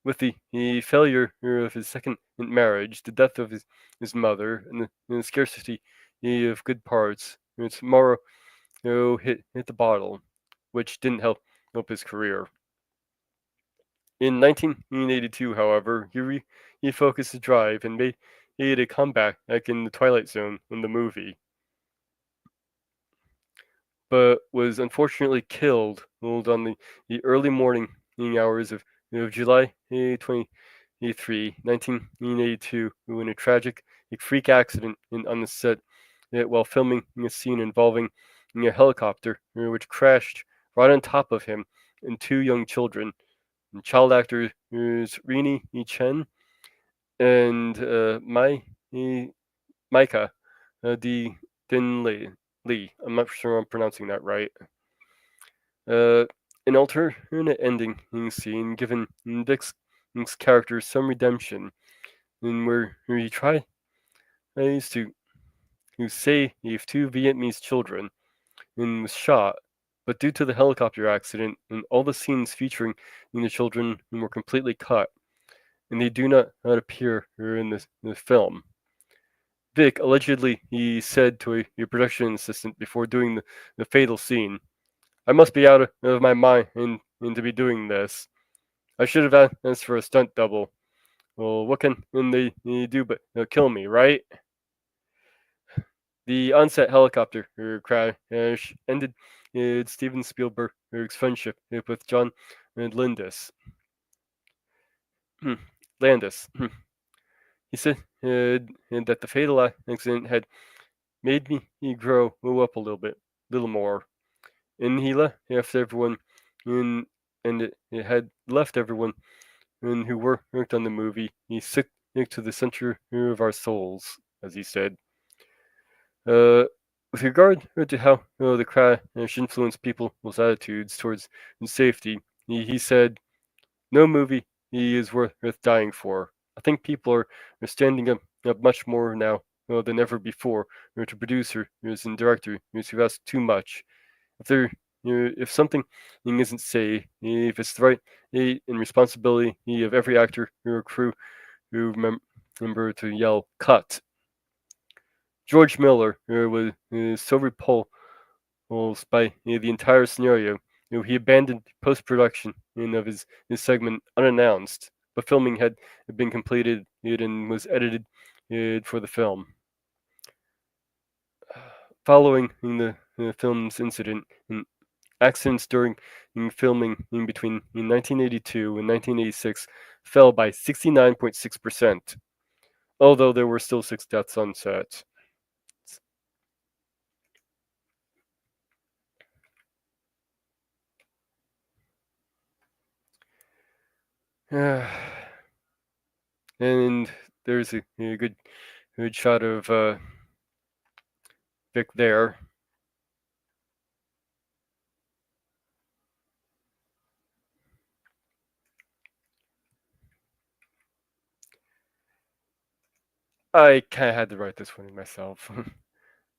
With the failure of his second marriage, the death of his mother, and the scarcity of good parts, Morrow hit the bottle, which didn't help his career. In 1982, however, he focused his drive and made a comeback back in the Twilight Zone in the movie, but was unfortunately killed on the early morning hours of July 23, 1982, in a tragic freak accident on the set while filming a scene involving a helicopter which crashed right on top of him and two young children. And child actors Rini Chen and Micah D. Din Lee. I'm not sure I'm pronouncing that right. Uh, an alternate ending scene given Vic's character some redemption, and where he tries to save two Vietnamese children and was shot, but due to the helicopter accident, and all the scenes featuring the children were completely cut, and they do not appear in the film. Vic allegedly he said to a production assistant before doing the fatal scene, "I must be out of my mind and to be doing this. I should have asked for a stunt double. Well, what can they do but kill me, right?" The on-set helicopter crash ended Steven Spielberg's friendship with John Landis. Landis. He said that the fatal accident had made me grow up a little more, and he left everyone, and it had left everyone who worked on the movie. He sick to the center of our souls, as he said. With regard to how the crash influenced people's attitudes towards safety, he said, "No movie is worth dying for. I think people are standing up much more now than ever before to producers and directors who ask too much. If something isn't safe, if it's the right and responsibility of every actor or crew who remember to yell cut." George Miller was so repulsed by the entire scenario. He abandoned post production of his segment unannounced, but filming had been completed and was edited for the film. Following the film's incident, accidents during filming between 1982 and 1986 fell by 69.6%, although there were still 6 deaths on set. and there's a good shot of Vic there. I kind of had to write this one myself.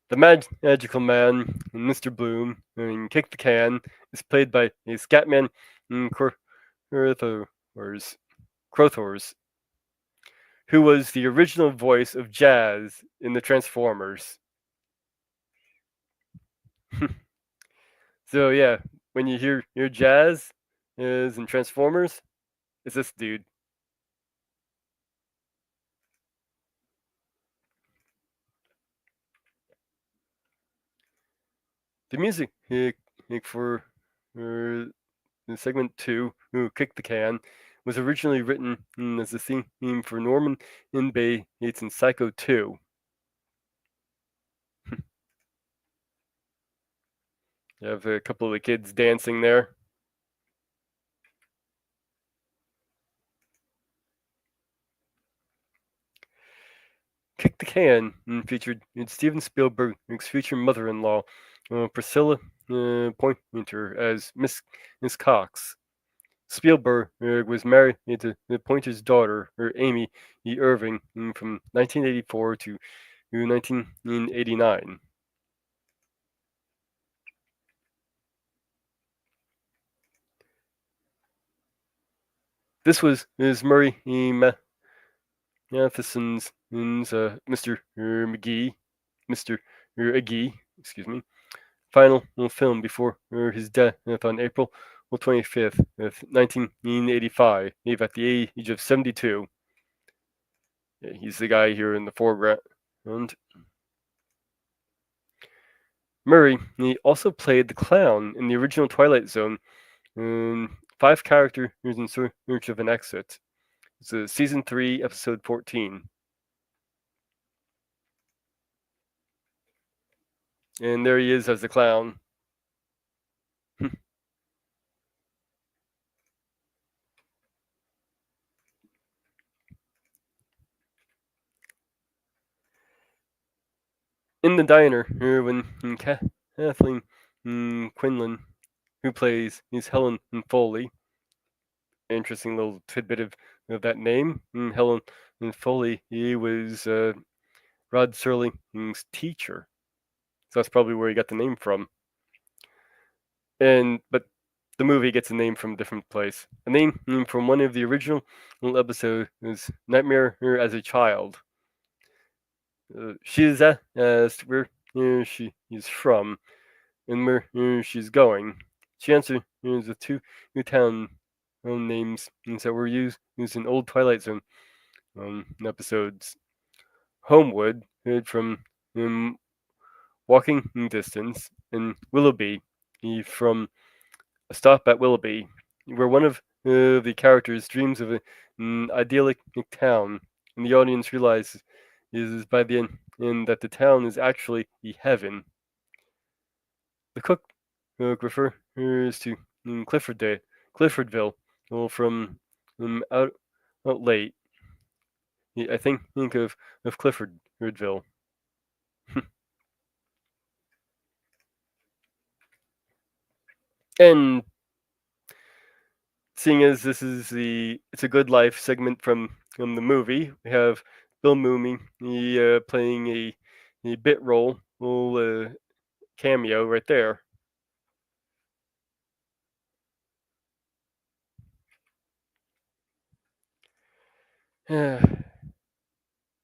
The magical man, Mr. Bloom, in Kick the Can, is played by Scatman Crothers, who was the original voice of Jazz in the Transformers. So yeah, when you hear Jazz is in Transformers, it's this dude. The music for segment 2, Kick the Can, was originally written as a theme for Norman in Bates in Psycho 2. You have a couple of the kids dancing there. Kick the Can featured Steven Spielberg's future mother-in-law, Priscilla Pointer, as Miss Cox. Spielberg was married to Pointer's daughter, Amy E. Irving, from 1984 to 1989. This was Murray E. Matheson's Mr. McGee, Mr. Agee, excuse me, final film before his death on April 25th, 1985, at the age of 72. Yeah, he's the guy here in the foreground. Murray, he also played the clown in the original Twilight Zone, 5 characters in search of an exit. It's season 3, episode 14. And there he is as the clown. In the diner, when Kathleen Quinlan, who plays Helen Foley, interesting little tidbit of that name, Helen Foley, he was Rod Serling's teacher. So that's probably where he got the name from. But the movie gets a name from a different place. A name from one of the original episodes is Nightmare as a Child. She is asked where she is from and where she's going. She answers the two new town names that were used in old Twilight Zone episodes. Homewood, from walking distance, and Willoughby, from a stop at Willoughby, where one of the characters dreams of an idyllic town, and the audience realizes is by the end that the town is actually the heaven. The cook refers to Cliffordville, from out late. I think of Cliffordville. And seeing as this is It's a Good Life segment from the movie, we have Bill Mooney playing a bit role, cameo right there.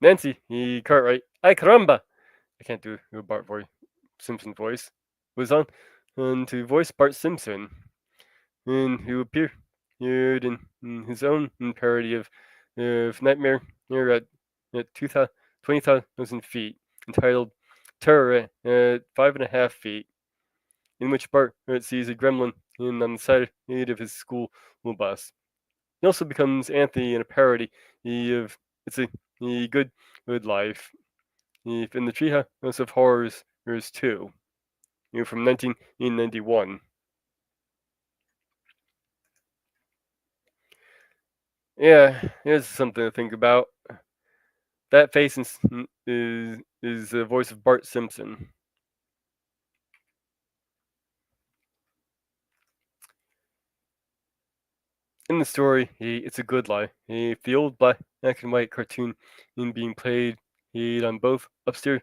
Nancy Cartwright, ay caramba! I can't do a Bart Simpson voice. Was on to voice Bart Simpson, and who appeared in his own parody of Nightmare at 20,000 feet, entitled Terror at 5.5 feet, in which Bart sees a gremlin on the side of his school bus. He also becomes Anthony in a parody of It's a Good Life in the Treehouse of Horrors 2, from 1991. Yeah, here's something to think about. That face is the voice of Bart Simpson. In the story, it's a good lie. The old black and white cartoon being played on both upstairs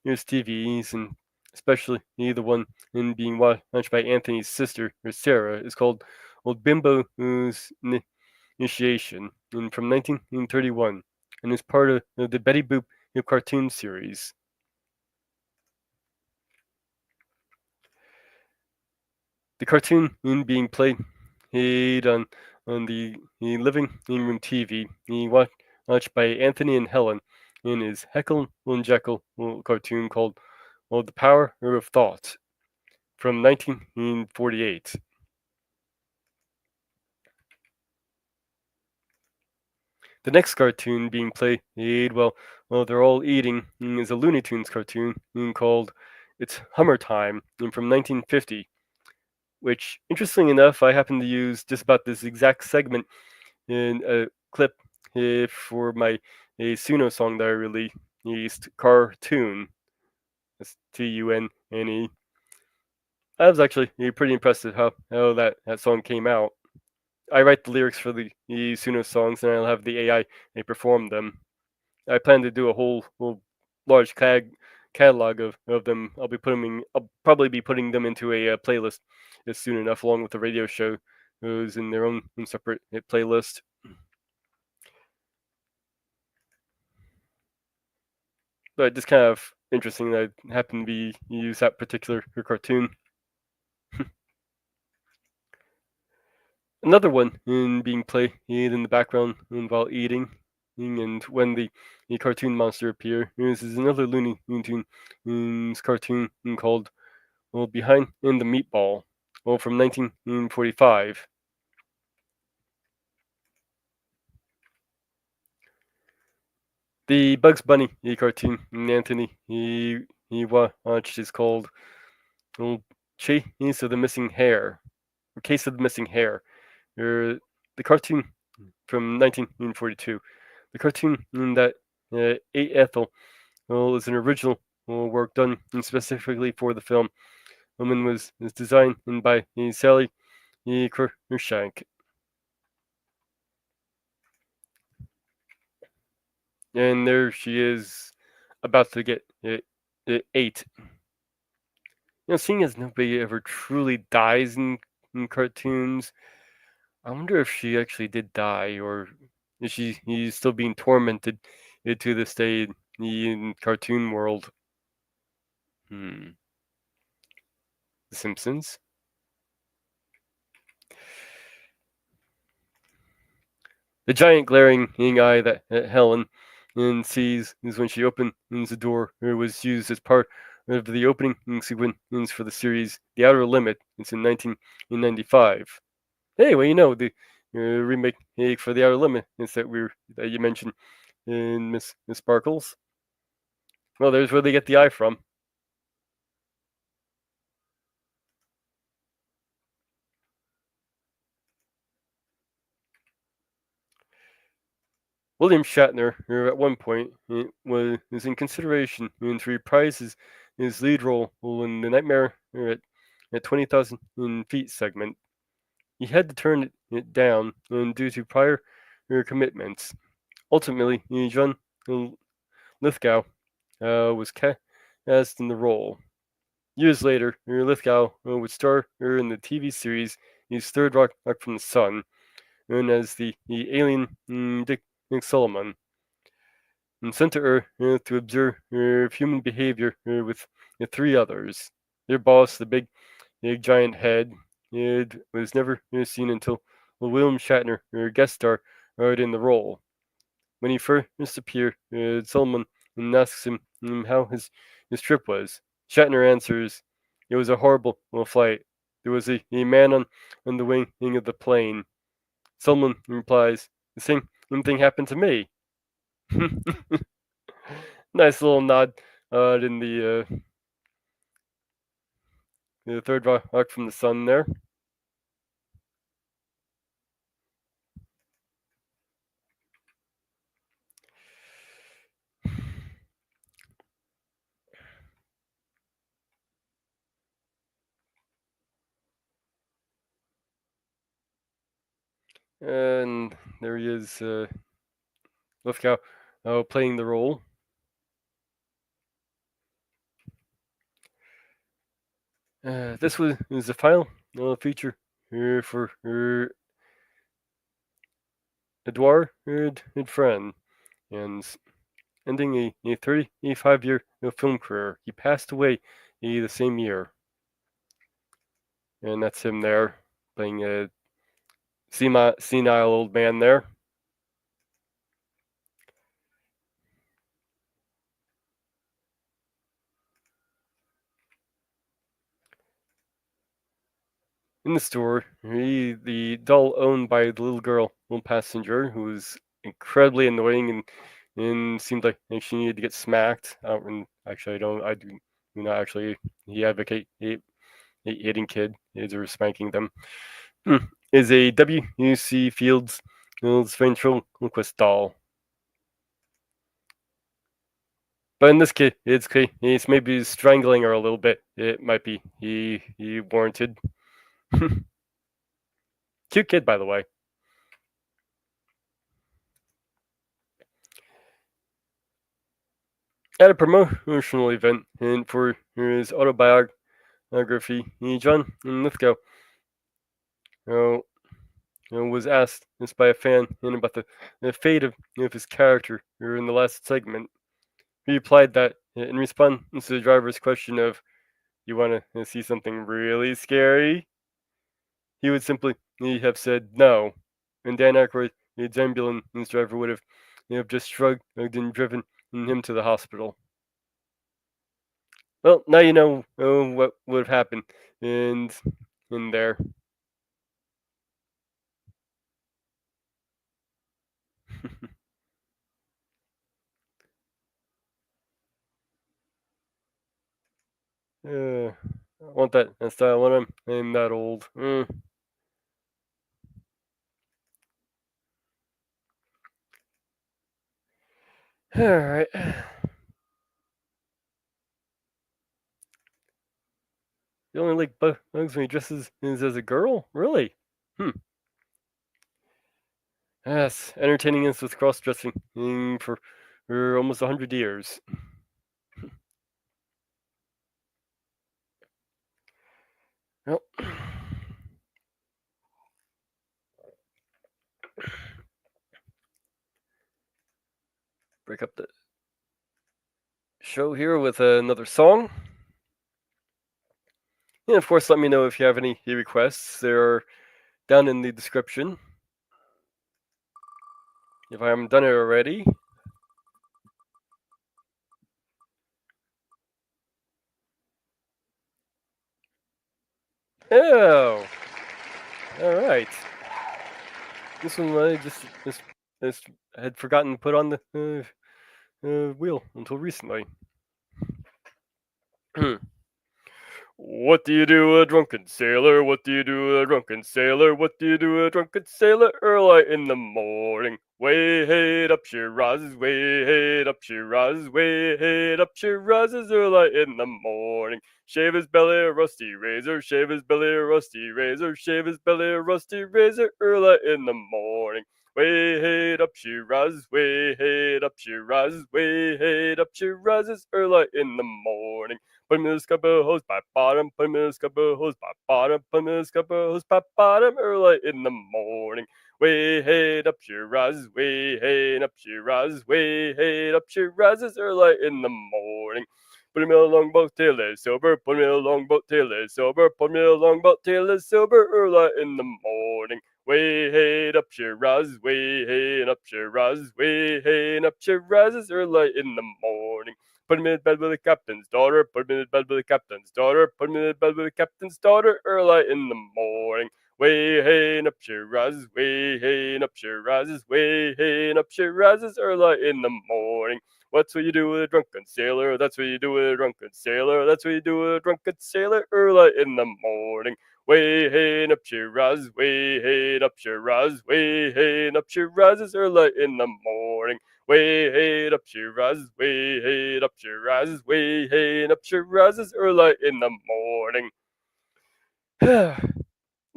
TVs, and especially the one being watched by Anthony's sister, or Sarah, is called Old Bimbo's Initiation, and from 1931, and is part of the Betty Boop cartoon series. The cartoon being played on the living room TV, watched by Anthony and Helen, in his Heckle and Jekyll cartoon called The Power of Thought from 1948. The next cartoon being played while they're all eating is a Looney Tunes cartoon called It's Hummer Time from 1950, which, interestingly enough, I happen to use just about this exact segment in a clip for my a Suno song that I released, Cartoon. That's Tunne. I was actually pretty impressed at how that song came out. I write the lyrics for the Suno songs, and I'll have the AI perform them. I plan to do a whole large catalog of them. I'll probably be putting them into a playlist soon enough, along with the radio show, who's in their own separate playlist. But just kind of interesting that I happen to be use that particular cartoon. Another one in being played in the background while eating, and when the cartoon monster appears, is another Looney Tunes cartoon called Behind in the Meatball, from 1945. The Bugs Bunny cartoon Anthony he watched is called Chase of the Missing Hair, or Case of the Missing Hair. The cartoon from 1942. The cartoon that ate Ethel is an original work done specifically for the film. Woman was designed by Sally Cruikshank. And there she is, about to get ate. Seeing as nobody ever truly dies in cartoons, I wonder if she actually did die, or is he's still being tormented to this day in cartoon world. The Simpsons. The giant glaring eye that Helen sees is when she opens the door. It was used as part of the opening sequence for the series The Outer Limit. It's in 1995. Hey, well, the remake for The Outer Limit is that you mentioned in Miss Sparkles. Well, there's where they get the eye from. William Shatner, at one point, was in consideration to reprise his lead role in the Nightmare at 20,000 feet segment. He had to turn it down due to prior commitments. Ultimately, John Lithgow was cast in the role. Years later, Lithgow would star in the TV series his Third Rock from the Sun, known as the alien Dick Solomon, and sent to Earth to observe human behavior with three others. Their boss, the big giant head, it was never seen until William Shatner guest starred in the role. When he first appeared, Solomon asks him how his trip was. Shatner answers, "It was a horrible flight. There was a man on the wing of the plane." Solomon replies, "The same thing happened to me." Nice little nod in the Third Rock from the Sun there. And there he is, Lithgow, playing the role. This was the final feature for Edouard and Fran, and ending a 35-year film career. He passed away the same year, and that's him there playing a senile old man there. In the store, the doll owned by the little passenger, who was incredibly annoying and seemed like she needed to get smacked. I do not actually he advocate hitting kids or spanking them. Is a W.C. Fields ventriloquist doll. But in this case, it's maybe strangling her a little bit. It might be he warranted. Cute kid, by the way. At a promotional event and for his autobiography, John Lithgow was asked this by a fan about the fate of his character in the last segment. He replied that in response to the driver's question of, "You want to see something really scary?" he would simply have said no, and Dan Aykroyd's ambulance driver would have just shrugged and driven him to the hospital. Well, now you know what would have happened in there. I want that style when I'm that old. All right. The only like bugs me dresses is as a girl, really? Yes, entertaining us with cross-dressing for almost 100 years. Well, break up the show here with another song. And of course, let me know if you have any requests. They're down in the description. If I haven't done it already. Oh, all right. This one I just had forgotten to put on the wheel until recently. What do you do, a drunken sailor? What do you do, a drunken sailor? What do you do, a drunken sailor? Early in the morning, way head up she rises, way head up she rises, way head up she rises. Early in the morning, shave his belly a rusty razor, shave his belly a rusty razor, shave his belly a rusty razor. Early in the morning. Way head up she rises, way head up she rises, way head up she rises. Early in the morning. Put him in the scupper hose by bottom, put him in the scupper hose by bottom, put him in the scupper hose by bottom, early in the morning. Way head up she rises, way head up she rises, way head up she rises, early in the morning. Put him in a longboat till is sober, put him in a longboat till is sober, put him in a longboat till is sober, early in the morning. Way head up she rises, way head up she rises, way head up she rises, early in the morning. Put him in bed with the captain's daughter. Put him in bed with the captain's daughter. Put him in bed with the captain's daughter. Early in the morning. Way hey and up she rises. Way hey and up she rises. Way hey and up she rises. Early in the morning. What's what you do with a drunken sailor? That's what you do with a drunken sailor. That's what you do with a drunken sailor. Early in the morning. Way hey and up she rises. Way hey and up she rises. Way hey and up she rises. Early in the morning. Way head up she rises, way head up she rises, way head up she rises early in the morning.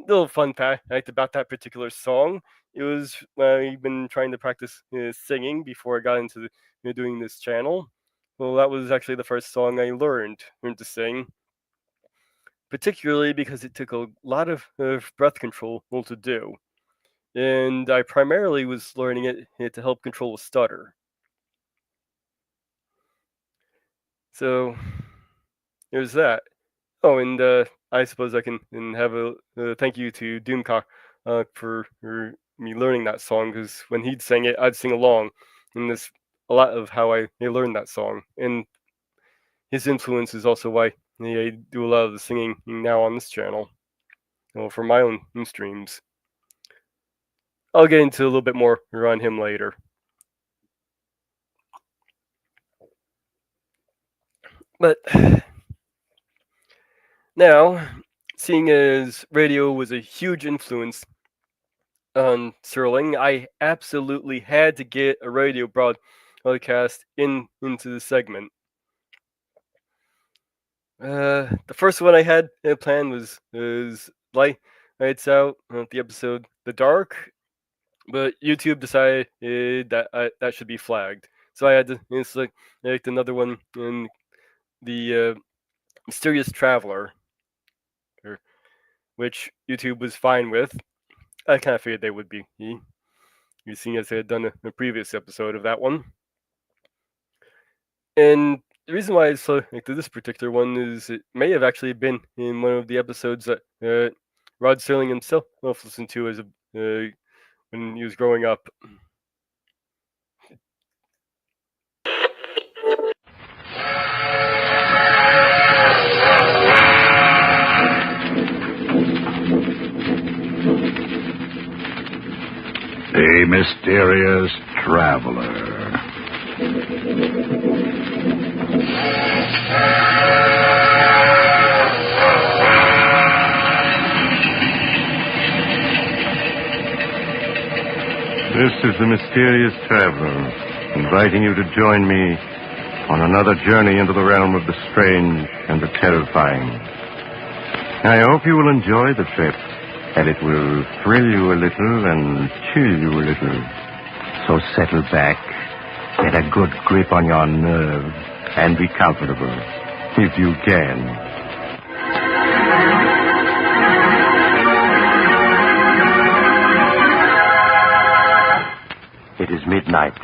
little fun fact about that particular song. It was when I've been trying to practice singing before I got into doing this channel. Well, that was actually the first song I learned to sing, particularly because it took a lot of breath control to do. And I primarily was learning it to help control a stutter. So there's that. Oh, and I suppose I can have a thank you to Doomcock for me learning that song, because when he'd sing it, I'd sing along, and this a lot of how I learned that song. And his influence is also why I do a lot of the singing now on this channel, for my own streams. I'll get into a little bit more on him later. But now, seeing as radio was a huge influence on Serling, I absolutely had to get a radio broadcast into the segment. The first one I had planned was Lights Out, the episode The Dark, but YouTube decided that that should be flagged. So I had to select another one, in the Mysterious Traveler, which YouTube was fine with. I kind of figured they would be, seeing as they had done a previous episode of that one. And the reason why I selected this particular one is it may have actually been in one of the episodes that Rod Serling himself listened to as when he was growing up. A Mysterious Traveler. This is the Mysterious Traveler, inviting you to join me on another journey into the realm of the strange and the terrifying. I hope you will enjoy the trip, and it will thrill you a little and chill you a little. So settle back, get a good grip on your nerves, and be comfortable, if you can. It is midnight,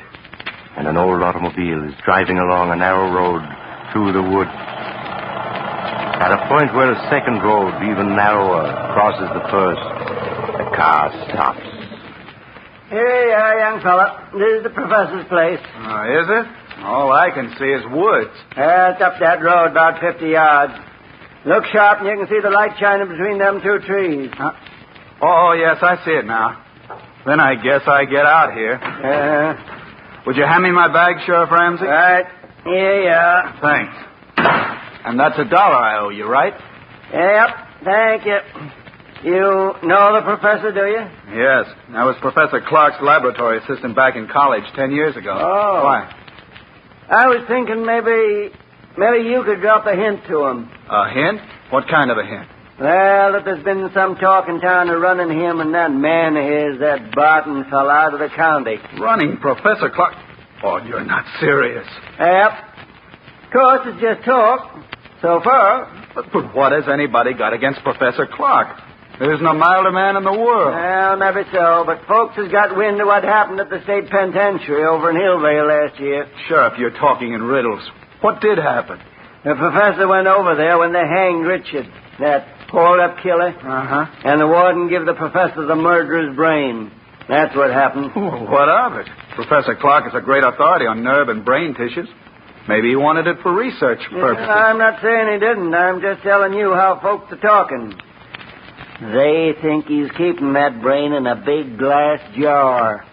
and an old automobile is driving along a narrow road through the woods. At a point where a second road, even narrower, crosses the first, the car stops. Here you are, young fella. This is the professor's place. Is it? All I can see is woods. It's up that road about 50 yards. Look sharp and you can see the light shining between them two trees. Oh, yes, I see it now. Then I guess I get out here. Would you hand me my bag, Sheriff Ramsey? Right. Here you are. Thanks. And that's $1 I owe you, right? Yep, thank you. You know the professor, do you? Yes. I was Professor Clark's laboratory assistant back in college 10 years ago. Oh. Why? I was thinking maybe you could drop a hint to him. A hint? What kind of a hint? Well, that there's been some talk in town of running him and that man of his, that Barton fella, out of the county. Running Professor Clark? Oh, you're not serious. Yep. Of course, it's just talk. So far. But what has anybody got against Professor Clark? There isn't a milder man in the world. Well, maybe so, but folks has got wind of what happened at the state penitentiary over in Hillvale last year. Sheriff, you're talking in riddles. What did happen? The professor went over there when they hanged Richard, that hold-up killer. Uh-huh. And the warden gave the professor the murderer's brain. That's what happened. What of it? Professor Clark is a great authority on nerve and brain tissues. Maybe he wanted it for research purposes. I'm not saying he didn't. I'm just telling you how folks are talking. They think he's keeping that brain in a big glass jar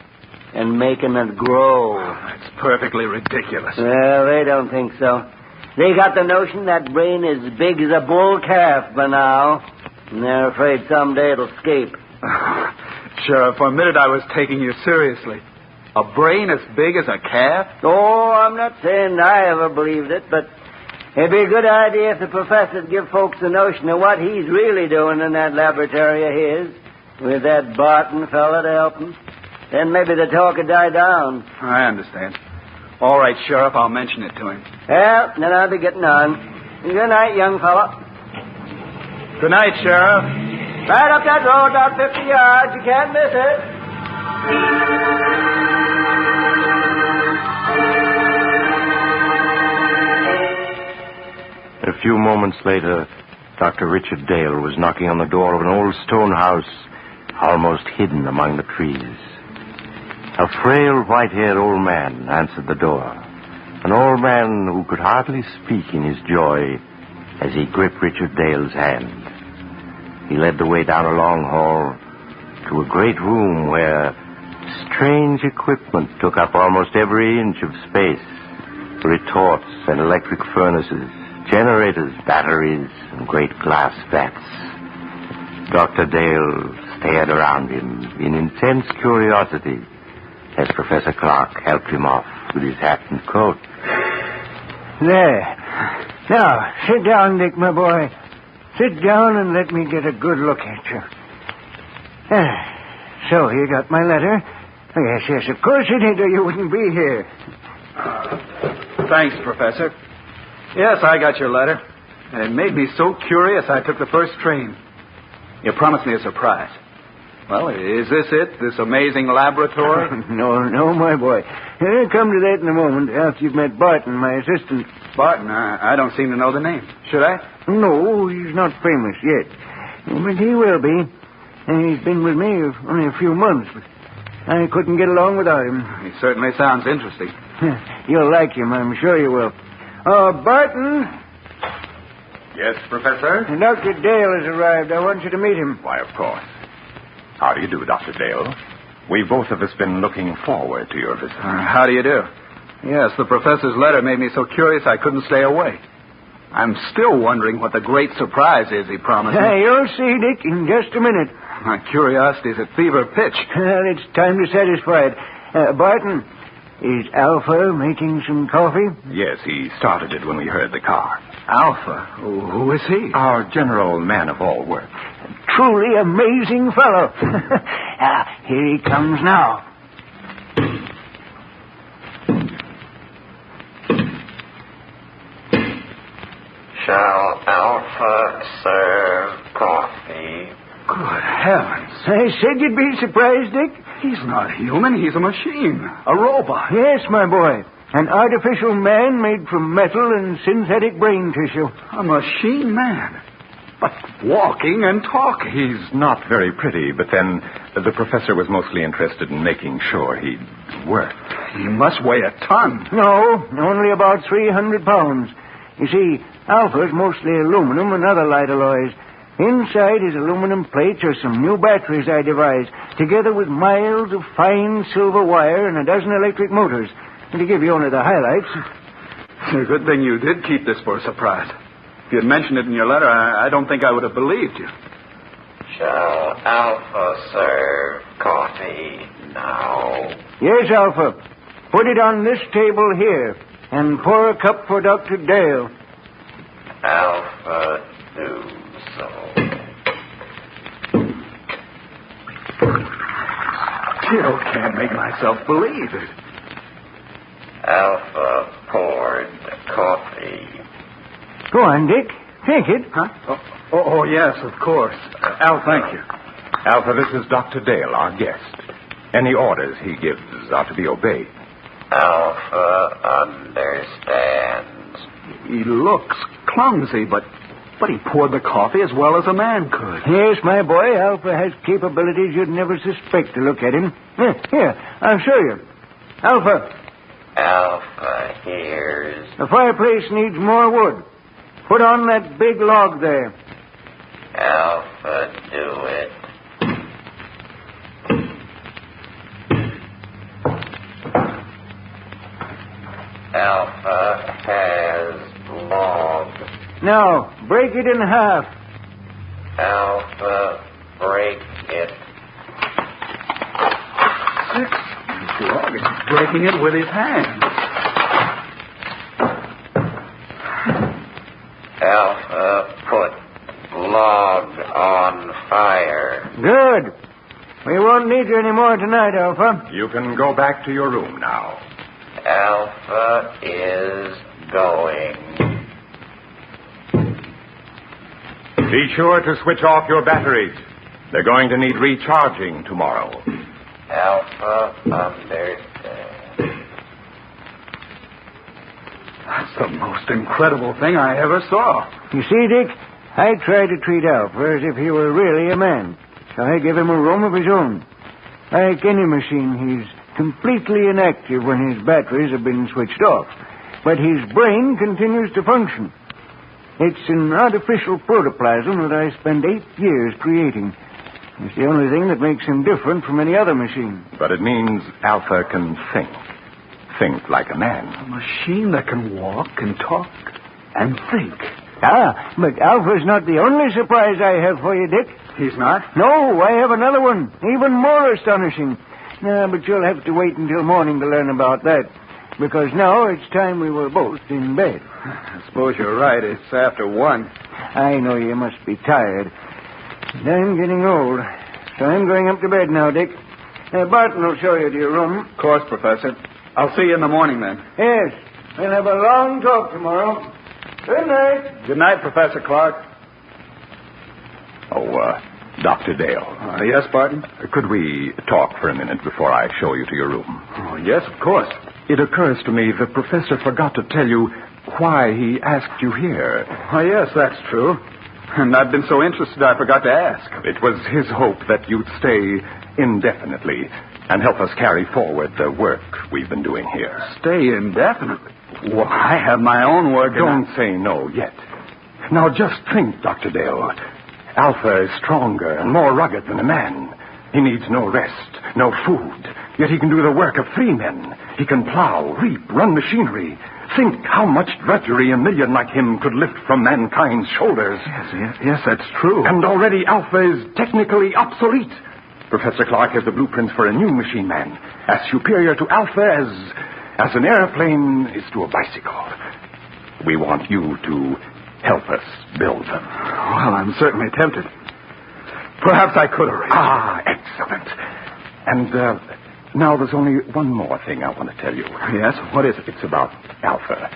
and making it grow. That's perfectly ridiculous. Well, they don't think so. They got the notion that brain is as big as a bull calf by now, and they're afraid someday it'll escape. Sheriff, for a minute I was taking you seriously. A brain as big as a calf? Oh, I'm not saying I ever believed it, but It'd be a good idea if the professor'd give folks the notion of what he's really doing in that laboratory of his, with that Barton fella to help him. Then maybe the talk would die down. I understand. All right, Sheriff, I'll mention it to him. Well, then I'll be getting on. Good night, young fella. Good night, Sheriff. Right up that road, about 50 yards. You can't miss it. A few moments later, Dr. Richard Dale was knocking on the door of an old stone house, almost hidden among the trees. A frail, white-haired old man answered the door. An old man who could hardly speak in his joy as he gripped Richard Dale's hand. He led the way down a long hall to a great room where strange equipment took up almost every inch of space. Retorts and electric furnaces, generators, batteries, and great glass vats. Dr. Dale stared around him in intense curiosity as Professor Clark helped him off with his hat and coat. There. Now, sit down, Dick, my boy. Sit down and let me get a good look at you. So, you got my letter? Oh, yes, of course you did, or you wouldn't be here. Thanks, Professor. Yes, I got your letter. And it made me so curious I took the first train. You promised me a surprise. Well, is this it? This amazing laboratory? No, my boy. I'll come to that in a moment after you've met Barton, my assistant. Barton? I don't seem to know the name. Should I? No, he's not famous yet. But he will be. And he's been with me only a few months. But I couldn't get along without him. He certainly sounds interesting. You'll like him, I'm sure you will. Barton? Yes, Professor? Dr. Dale has arrived. I want you to meet him. Why, of course. How do you do, Dr. Dale? We've both of us been looking forward to your visit. How do you do? Yes, the professor's letter made me so curious I couldn't stay away. I'm still wondering what the great surprise is he promised me. You'll see, Dick, in just a minute. My curiosity's at fever pitch. Well, it's time to satisfy it. Barton, is Alpha making some coffee? Yes, he started it when we heard the car. Alpha? Who is he? Our general man of all work. Truly amazing fellow. Here he comes now. Shall Alpha serve coffee? Good heavens. I said you'd be surprised, Dick. He's not human. He's a machine. A robot. Yes, my boy. An artificial man made from metal and synthetic brain tissue. A machine man. But walking and talking. He's not very pretty, but then the professor was mostly interested in making sure he'd work. He must weigh a ton. No, only about 300 pounds. You see, Alpha's mostly aluminum and other light alloys. Inside his aluminum plates are some new batteries I devised, together with miles of fine silver wire and a dozen electric motors. And to give you only the highlights. It's a good thing you did keep this for a surprise. If you had mentioned it in your letter, I don't think I would have believed you. Shall Alpha serve coffee now? Yes, Alpha. Put it on this table here, and pour a cup for Dr. Dale. Alpha, do so. Still can't make myself believe it. Alpha poured the coffee. Go on, Dick. Take it. Huh? Oh, yes, of course. Al, thank you. Alpha, this is Dr. Dale, our guest. Any orders he gives are to be obeyed. Alpha understands. He looks clumsy, but he poured the coffee as well as a man could. Yes, my boy, Alpha has capabilities you'd never suspect to look at him. Here, I'll show you. Alpha. Alpha hears. The fireplace needs more wood. Put on that big log there. Alpha, do it. Alpha has log. Now, break it in half. Alpha, break it. 6 inch log. He's breaking it with his hands. major any more tonight, Alpha. You can go back to your room now. Alpha is going. Be sure to switch off your batteries. They're going to need recharging tomorrow. Alpha understands. That's the most incredible thing I ever saw. You see, Dick, I try to treat Alpha as if he were really a man. So I give him a room of his own. Like any machine, he's completely inactive when his batteries have been switched off. But his brain continues to function. It's an artificial protoplasm that I spent 8 years creating. It's the only thing that makes him different from any other machine. But it means Alpha can think. Think like a man. A machine that can walk and talk and think. Ah, but Alpha's not the only surprise I have for you, Dick. He's not? No, I have another one, even more astonishing. But you'll have to wait until morning to learn about that. Because now it's time we were both in bed. I suppose you're right. It's after 1. I know you must be tired. And I'm getting old. So I'm going up to bed now, Dick. Barton will show you to your room. Of course, Professor. I'll see you in the morning, then. Yes. We'll have a long talk tomorrow. Good night. Good night, Professor Clark. Oh, Dr. Dale. Yes, Barton? Could we talk for a minute before I show you to your room? Oh, yes, of course. It occurs to me the professor forgot to tell you why he asked you here. Oh, yes, that's true. And I've been so interested I forgot to ask. It was his hope that you'd stay indefinitely and help us carry forward the work we've been doing here. Stay indefinitely? Well, I have my own work. Don't say no yet. Now, just think, Dr. Dale. Alpha is stronger and more rugged than a man. He needs no rest, no food. Yet he can do the work of 3 men. He can plow, reap, run machinery. Think how much drudgery a million like him could lift from mankind's shoulders. Yes, that's true. And already Alpha is technically obsolete. Professor Clark has the blueprints for a new machine man, as superior to Alpha as an airplane is to a bicycle. We want you to help us build them. Well, I'm certainly tempted. Perhaps I could arrange. Ah, excellent. And now there's only one more thing I want to tell you. Yes? What is it? It's about Alpha.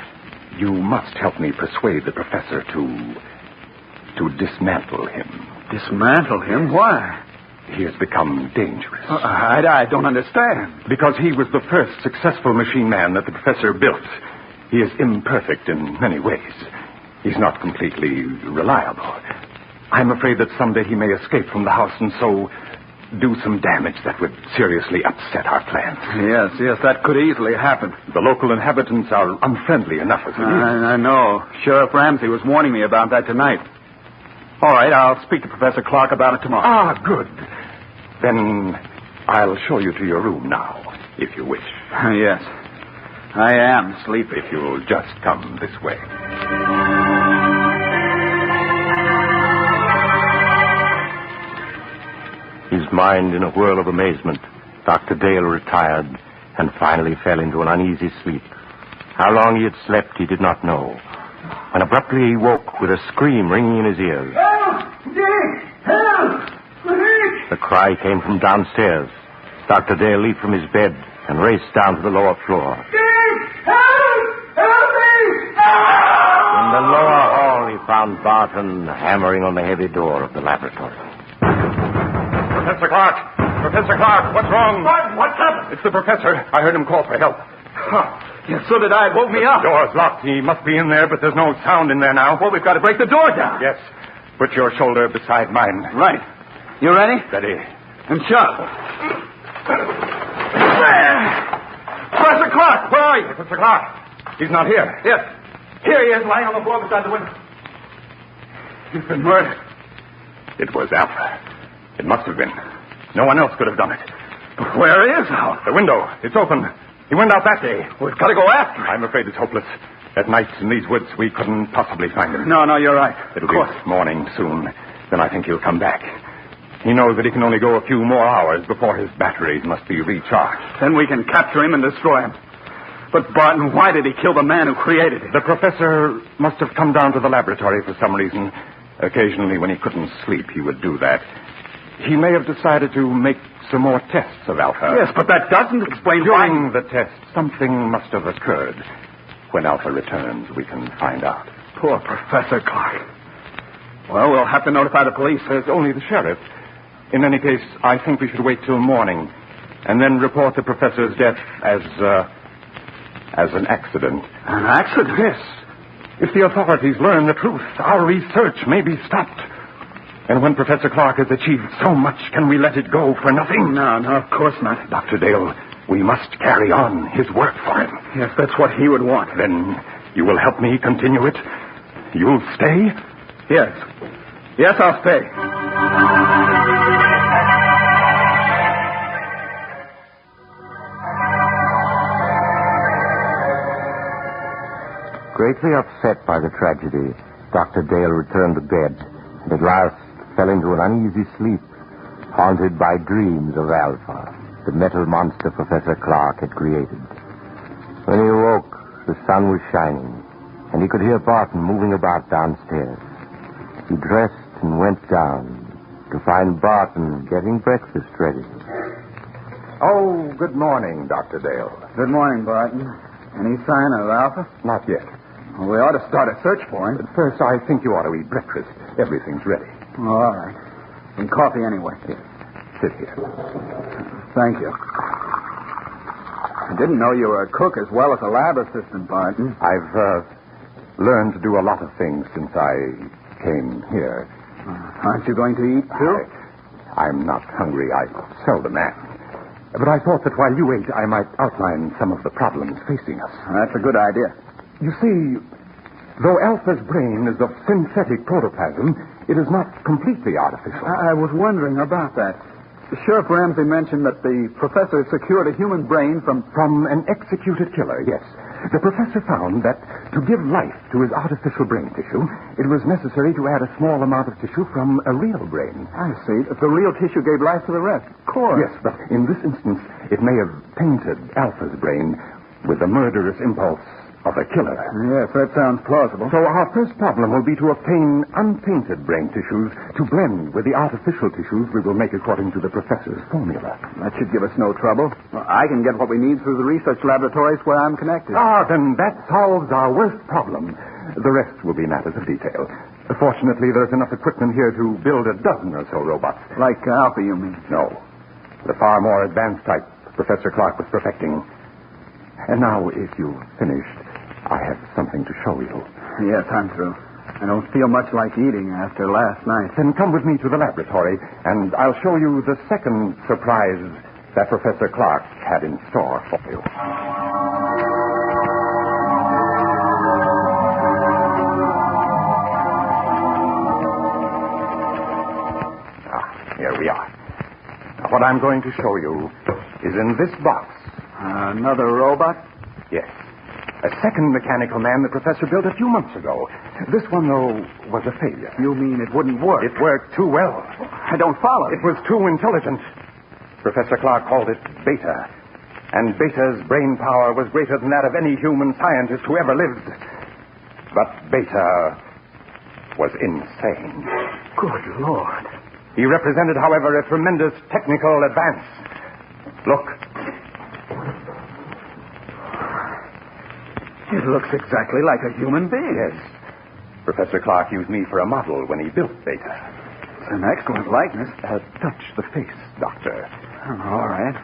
You must help me persuade the professor to dismantle him. Dismantle him? Why? He has become dangerous. I don't understand. Because he was the first successful machine man that the professor built. He is imperfect in many ways. He's not completely reliable. I'm afraid that someday he may escape from the house and so do some damage that would seriously upset our plans. Yes, that could easily happen. The local inhabitants are unfriendly enough as it is. I know. Sheriff Ramsey was warning me about that tonight. All right, I'll speak to Professor Clark about it tomorrow. Ah, good. Then I'll show you to your room now, if you wish. Yes. I am sleepy. If you'll just come this way. His mind in a whirl of amazement, Dr. Dale retired and finally fell into an uneasy sleep. How long he had slept, he did not know. And abruptly he woke with a scream ringing in his ears. Help! Dick! Help! Dick! The cry came from downstairs. Dr. Dale leaped from his bed and raced down to the lower floor. Dick! Help! Help me! In the lower hall, he found Barton hammering on the heavy door of the laboratory. Professor Clark! Professor Clark, what's wrong? What's happened? It's the professor. I heard him call for help. Yes, so did I. It woke me up. The door's locked. He must be in there, but there's no sound in there now. Well, we've got to break the door down. Yes. Put your shoulder beside mine. Right. You ready? Ready. And shove. Professor Clark, where are you? Professor Clark. He's not here. Yes. Here he is, lying on the floor beside the window. He's been murdered. It was Alpha. It must have been. No one else could have done it. But where is Alpha? The window. It's open. He went out that day. We've got to go after him. I'm afraid it's hopeless. At night in these woods, we couldn't possibly find him. No, you're right. It'll be morning soon. Then I think he'll come back. He knows that he can only go a few more hours before his batteries must be recharged. Then we can capture him and destroy him. But, Barton, why did he kill the man who created it? The professor must have come down to the laboratory for some reason. Occasionally, when he couldn't sleep, he would do that. He may have decided to make some more tests of Alpha. Yes, but that doesn't explain During the test, something must have occurred. When Alpha returns, we can find out. Poor Professor Clark. Well, we'll have to notify the police. There's only the sheriff. In any case, I think we should wait till morning and then report the professor's death as an accident. An accident? Yes. If the authorities learn the truth, our research may be stopped. And when Professor Clark has achieved so much, can we let it go for nothing? No, of course not. Dr. Dale, we must carry on his work for him. Yes, that's what he would want. Then you will help me continue it? You'll stay? Yes. Yes, I'll stay. Greatly upset by the tragedy, Dr. Dale returned to bed and at last fell into an uneasy sleep, haunted by dreams of Alpha, the metal monster Professor Clark had created. When he awoke, the sun was shining, and he could hear Barton moving about downstairs. He dressed and went down to find Barton getting breakfast ready. Oh, good morning, Dr. Dale. Good morning, Barton. Any sign of Alpha? Not yet. Well, we ought to start a search for him. But first, I think you ought to eat breakfast. Everything's ready. All right. And coffee anyway. Here. Sit here. Thank you. I didn't know you were a cook as well as a lab assistant, Barton. I've learned to do a lot of things since I came here. Aren't you going to eat, too? I'm not hungry. I seldom am. But I thought that while you ate, I might outline some of the problems facing us. That's a good idea. You see, though Alpha's brain is of synthetic protoplasm, it is not completely artificial. I was wondering about that. Sheriff Ramsey mentioned that the professor secured a human brain from an executed killer, yes. The professor found that to give life to his artificial brain tissue, it was necessary to add a small amount of tissue from a real brain. I see. If the real tissue gave life to the rest. Of course. Yes, but in this instance, it may have tainted Alpha's brain with the murderous impulse of a killer. Yes, that sounds plausible. So our first problem will be to obtain untainted brain tissues to blend with the artificial tissues we will make according to the professor's formula. That should give us no trouble. Well, I can get what we need through the research laboratories where I'm connected. Ah, then that solves our worst problem. The rest will be matters of detail. Fortunately, there's enough equipment here to build a dozen or so robots. Like Alpha, you mean? No. The far more advanced type Professor Clark was perfecting. And now, if you've finished, I have something to show you. Yes, I'm through. I don't feel much like eating after last night. Then come with me to the laboratory, and I'll show you the second surprise that Professor Clark had in store for you. Here we are. Now, what I'm going to show you is in this box. Another robot? Yes. A second mechanical man the professor built a few months ago. This one, though, was a failure. You mean it wouldn't work? It worked too well. I don't follow. It was too intelligent. Professor Clark called it Beta. And Beta's brain power was greater than that of any human scientist who ever lived. But Beta was insane. Good Lord. He represented, however, a tremendous technical advance. Look. It looks exactly like a human being. Yes. Professor Clark used me for a model when he built Beta. It's an excellent likeness. Touch the face, Doctor. All right.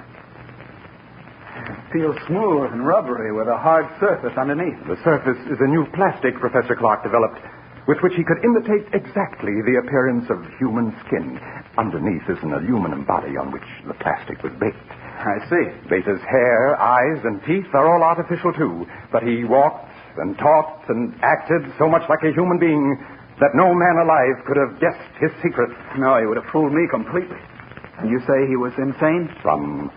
It feels smooth and rubbery with a hard surface underneath. The surface is a new plastic Professor Clark developed with which he could imitate exactly the appearance of human skin. Underneath is an aluminum body on which the plastic was baked. I see. Beta's hair, eyes, and teeth are all artificial, too. But he walked and talked and acted so much like a human being that no man alive could have guessed his secret. No, he would have fooled me completely. And you say he was insane? From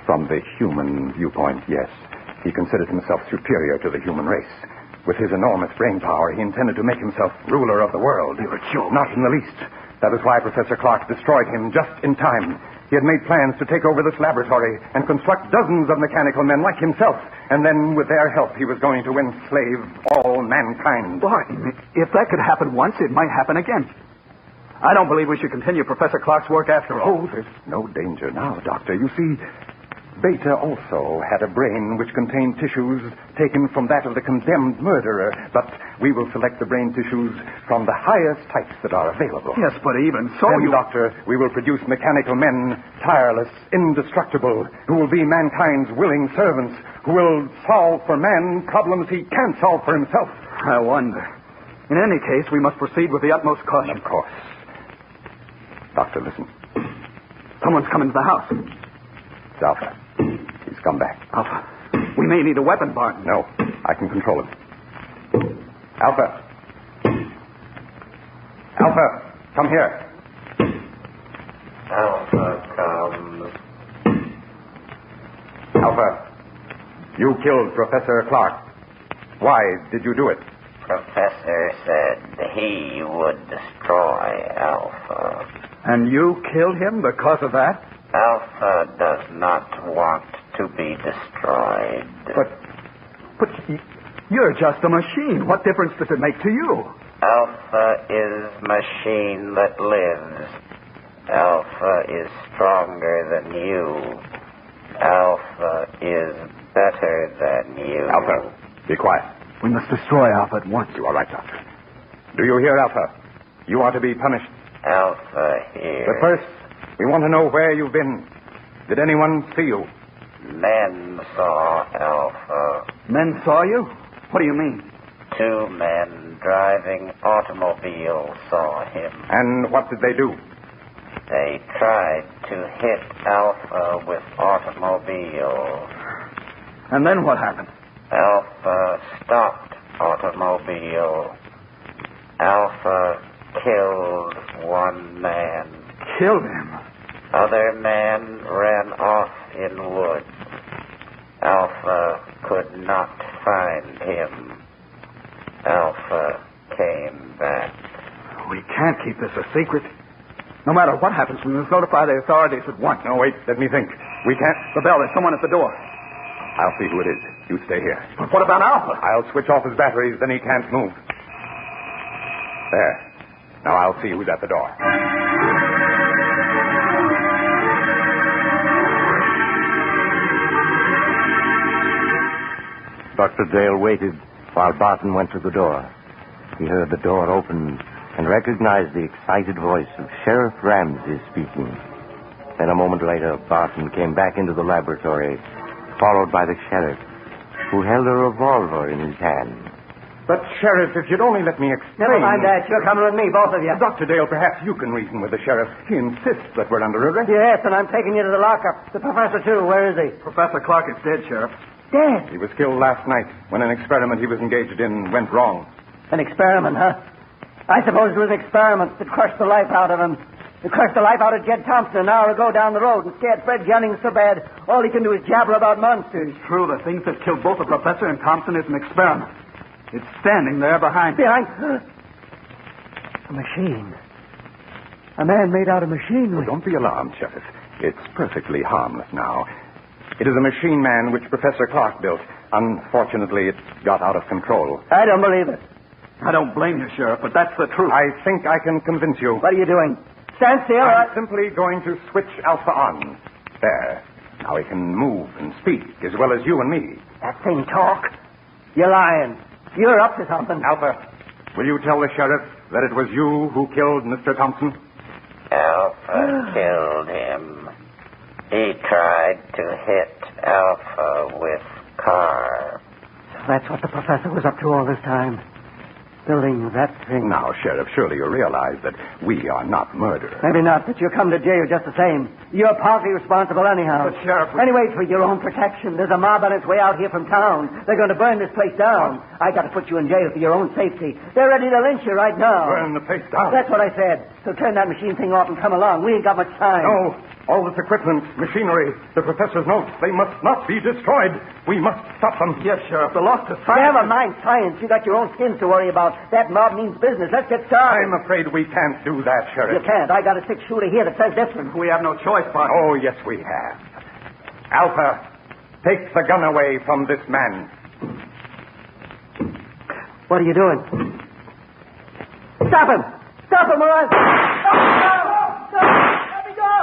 the human viewpoint, yes. He considered himself superior to the human race. With his enormous brain power, he intended to make himself ruler of the world. You're joking. Not in the least. That is why Professor Clark destroyed him just in time. He had made plans to take over this laboratory and construct dozens of mechanical men like himself. And then, with their help, he was going to enslave all mankind. Barton, if that could happen once, it might happen again. I don't believe we should continue Professor Clark's work after all. Oh, there's no danger now, Doctor. You see, Beta also had a brain which contained tissues taken from that of the condemned murderer, but we will select the brain tissues from the highest types that are available. Yes, but even so, then, Doctor, we will produce mechanical men, tireless, indestructible, who will be mankind's willing servants, who will solve for man problems he can't solve for himself. I wonder. In any case, we must proceed with the utmost caution. Of course. Doctor, listen. Someone's come into the house. It's Alpha. He's come back. Alpha, we may need a weapon, Barton. No, I can control him. Alpha. Alpha, come here. Alpha comes. Alpha, you killed Professor Clark. Why did you do it? Professor said he would destroy Alpha. And you killed him because of that? Alpha does not want to be destroyed. But you're just a machine. What difference does it make to you? Alpha is machine that lives. Alpha is stronger than you. Alpha is better than you. Alpha, be quiet. We must destroy Alpha at once. You are right, Doctor. Do you hear, Alpha? You are to be punished. Alpha here. But first, we want to know where you've been. Did anyone see you? Men saw Alpha. Men saw you? What do you mean? 2 men driving automobiles saw him. And what did they do? They tried to hit Alpha with automobiles. And then what happened? Alpha stopped automobile. Alpha killed 1 man. Killed him? Other man ran off in woods. Alpha could not find him. Alpha came back. We can't keep this a secret. No matter what happens, we must notify the authorities at once. No, wait, let me think. We can't... The bell, there's someone at the door. I'll see who it is. You stay here. But what about Alpha? I'll switch off his batteries, then he can't move. There. Now I'll see who's at the door. Dr. Dale waited while Barton went to the door. He heard the door open and recognized the excited voice of Sheriff Ramsey speaking. Then a moment later, Barton came back into the laboratory, followed by the sheriff, who held a revolver in his hand. But, Sheriff, if you'd only let me explain... Never mind that. You're coming with me, both of you. Dr. Dale, perhaps you can reason with the sheriff. He insists that we're under arrest. Yes, and I'm taking you to the lockup. The professor, too. Where is he? Professor Clark is dead, Sheriff. Dead? He was killed last night when an experiment he was engaged in went wrong. An experiment, huh? I suppose it was an experiment that crushed the life out of him. It crushed the life out of Jed Thompson an hour ago down the road and scared Fred Jennings so bad all he can do is jabber about monsters. It's true. The things that killed both the professor and Thompson is an experiment. It's standing there behind... Behind... A machine. A man made out of machinery. Oh, don't be alarmed, Sheriff. It's perfectly harmless now. It is a machine man which Professor Clark built. Unfortunately, it got out of control. I don't believe it. I don't blame you, Sheriff, but that's the truth. I think I can convince you. What are you doing? Stand still. I'm simply going to switch Alpha on. There. Now he can move and speak as well as you and me. That thing talk? You're lying. You're up to something. Alpha, will you tell the sheriff that it was you who killed Mr. Thompson? Alpha killed him. He tried to hit Alpha with car. So that's what the professor was up to all this time. Building that thing. Now, Sheriff, surely you realize that we are not murderers. Maybe not, but you'll come to jail just the same. You're partly responsible anyhow. But, Sheriff... Anyway, for your own protection, there's a mob on its way out here from town. They're going to burn this place down. I got to put you in jail for your own safety. They're ready to lynch you right now. Burn the place down? That's what I said. So turn that machine thing off and come along. We ain't got much time. No. All this equipment, machinery, the professor's notes, they must not be destroyed. We must stop them. Yes, Sheriff. The loss to science... Never mind science. You got your own skins to worry about. That mob means business. Let's get started. I'm afraid we can't do that, Sheriff. You can't. I got a 6-shooter here that says different. We have no choice, Barton. Oh, yes, we have. Alpha, take the gun away from this man. What are you doing? Stop him! Stop him, or I'll... Stop! Let me go!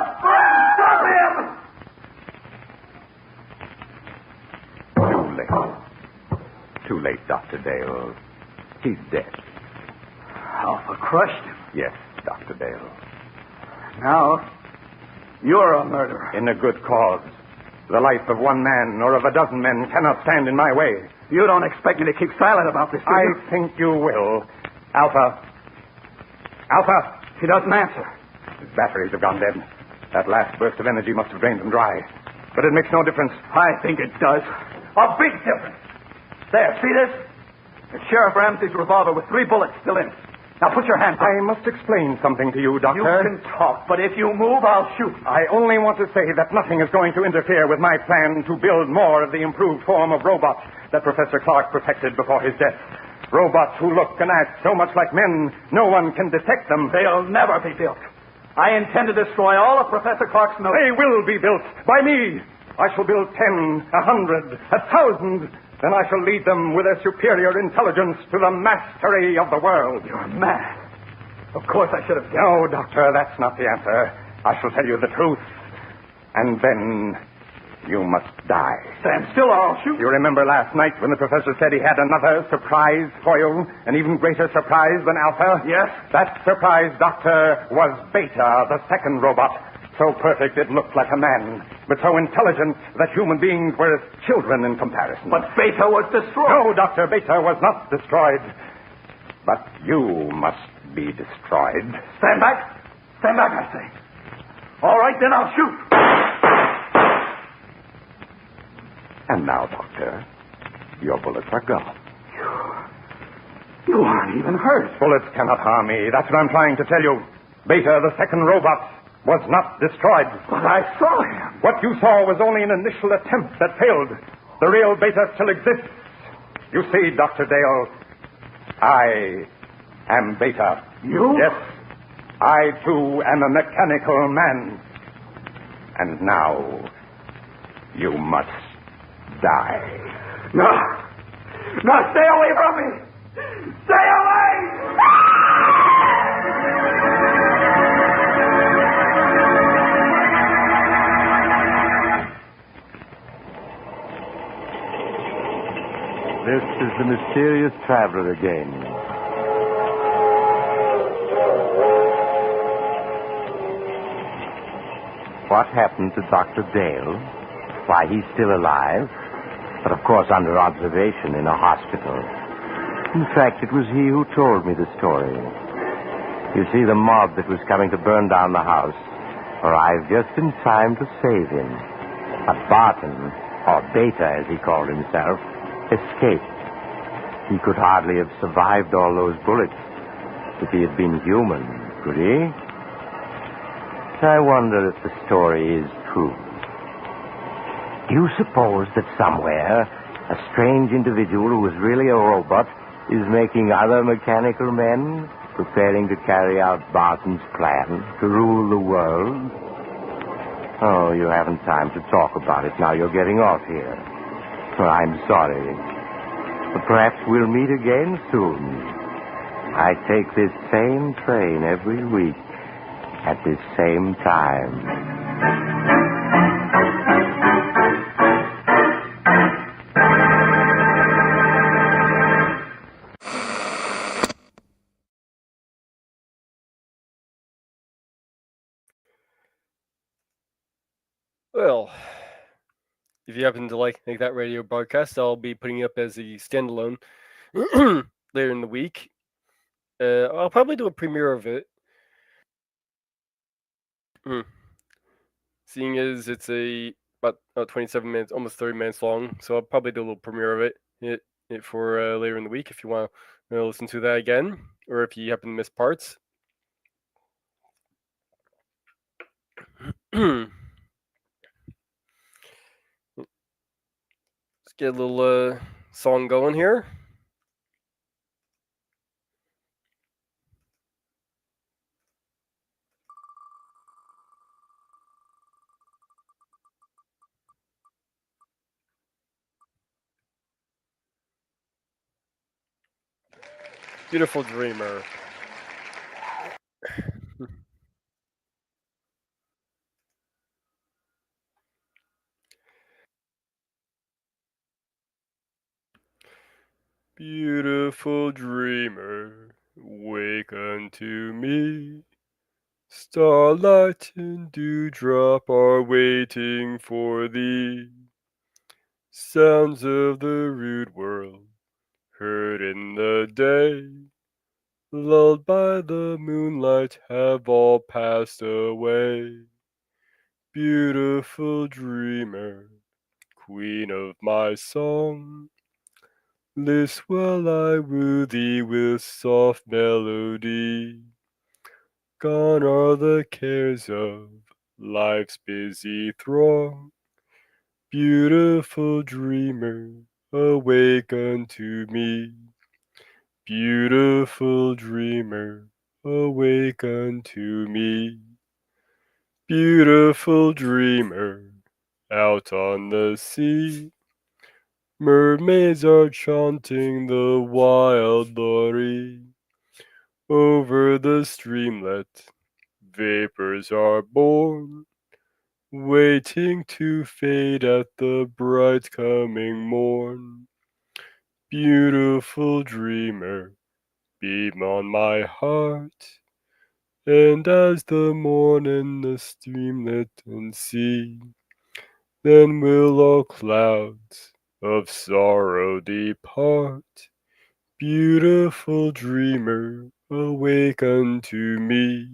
Stop him! Too late. Too late, Dr. Dale. He's dead. Alpha crushed him. Yes, Dr. Dale. Now, you're a murderer. In a good cause. The life of one man or of a dozen men cannot stand in my way. You don't expect me to keep silent about this, do I you? think you will. Alpha. Alpha. He doesn't answer. His batteries have gone dead. That last burst of energy must have drained them dry. But it makes no difference. I think it does. A big difference. There, see this? It's Sheriff Ramsey's revolver with 3 bullets still in it. Now put your hands up. I must explain something to you, Doctor. You can talk, but if you move, I'll shoot. I only want to say that nothing is going to interfere with my plan to build more of the improved form of robots that Professor Clark perfected before his death. Robots who look and act so much like men, no one can detect them. They'll never be built. I intend to destroy all of Professor Clark's notes. They will be built by me. I shall build 10, 100, 1,000. Then I shall lead them with their superior intelligence to the mastery of the world. You're mad. Of course I should have... No, Doctor, that's not the answer. I shall tell you the truth. And then you must die. Stand still or I'll shoot. You remember last night when the professor said he had another surprise for you? An even greater surprise than Alpha? Yes. That surprise, Doctor, was Beta, the second robot. So perfect it looked like a man, but so intelligent that human beings were as children in comparison. But Beta was destroyed. No, Doctor, Beta was not destroyed. But you must be destroyed. Stand back. Stand back, I say. All right, then I'll shoot. And now, Doctor, your bullets are gone. You aren't even hurt. Bullets cannot harm me. That's what I'm trying to tell you. Beta, the second robot, was not destroyed. But I saw him. What you saw was only an initial attempt that failed. The real Beta still exists. You see, Dr. Dale, I am Beta. You? Yes. I, too, am a mechanical man. And now, you must die. No. No, stay away from me. Stay away! This is the mysterious traveler again. What happened to Dr. Dale? Why, he's still alive, but of course under observation in a hospital. In fact, it was he who told me the story. You see, the mob that was coming to burn down the house arrived just in time to save him. But Barton, or Beta as he called himself, escaped. He could hardly have survived all those bullets if he had been human, could he? I wonder if the story is true. Do you suppose that somewhere a strange individual who is really a robot is making other mechanical men, preparing to carry out Barton's plan to rule the world? Oh, you haven't time to talk about it now. You're getting off here. Well, I'm sorry. But perhaps we'll meet again soon. I take this same train every week at this same time. Well, if you happen to like that radio broadcast, I'll be putting it up as a standalone later in the week. I'll probably do a premiere of it. Seeing as it's about 27 minutes, almost 30 minutes long, so I'll probably do a little premiere of it for later in the week if you want to listen to that again, or if you happen to miss parts. Let's get a little song going here. Beautiful Dreamer. Beautiful dreamer, wake unto me. Starlight and dewdrop are waiting for thee. Sounds of the rude world, heard in the day, lulled by the moonlight, have all passed away. Beautiful dreamer, queen of my song, list while I woo thee with soft melody. Gone are the cares of life's busy throng. Beautiful dreamer, awake unto me. Beautiful dreamer, awake unto me. Beautiful dreamer, out on the sea, mermaids are chanting the wild lorry. Over the streamlet, vapors are born, waiting to fade at the bright coming morn. Beautiful dreamer, beam on my heart, and as the morn and the streamlet and sea, then will all clouds of sorrow depart. Beautiful dreamer, awake unto me.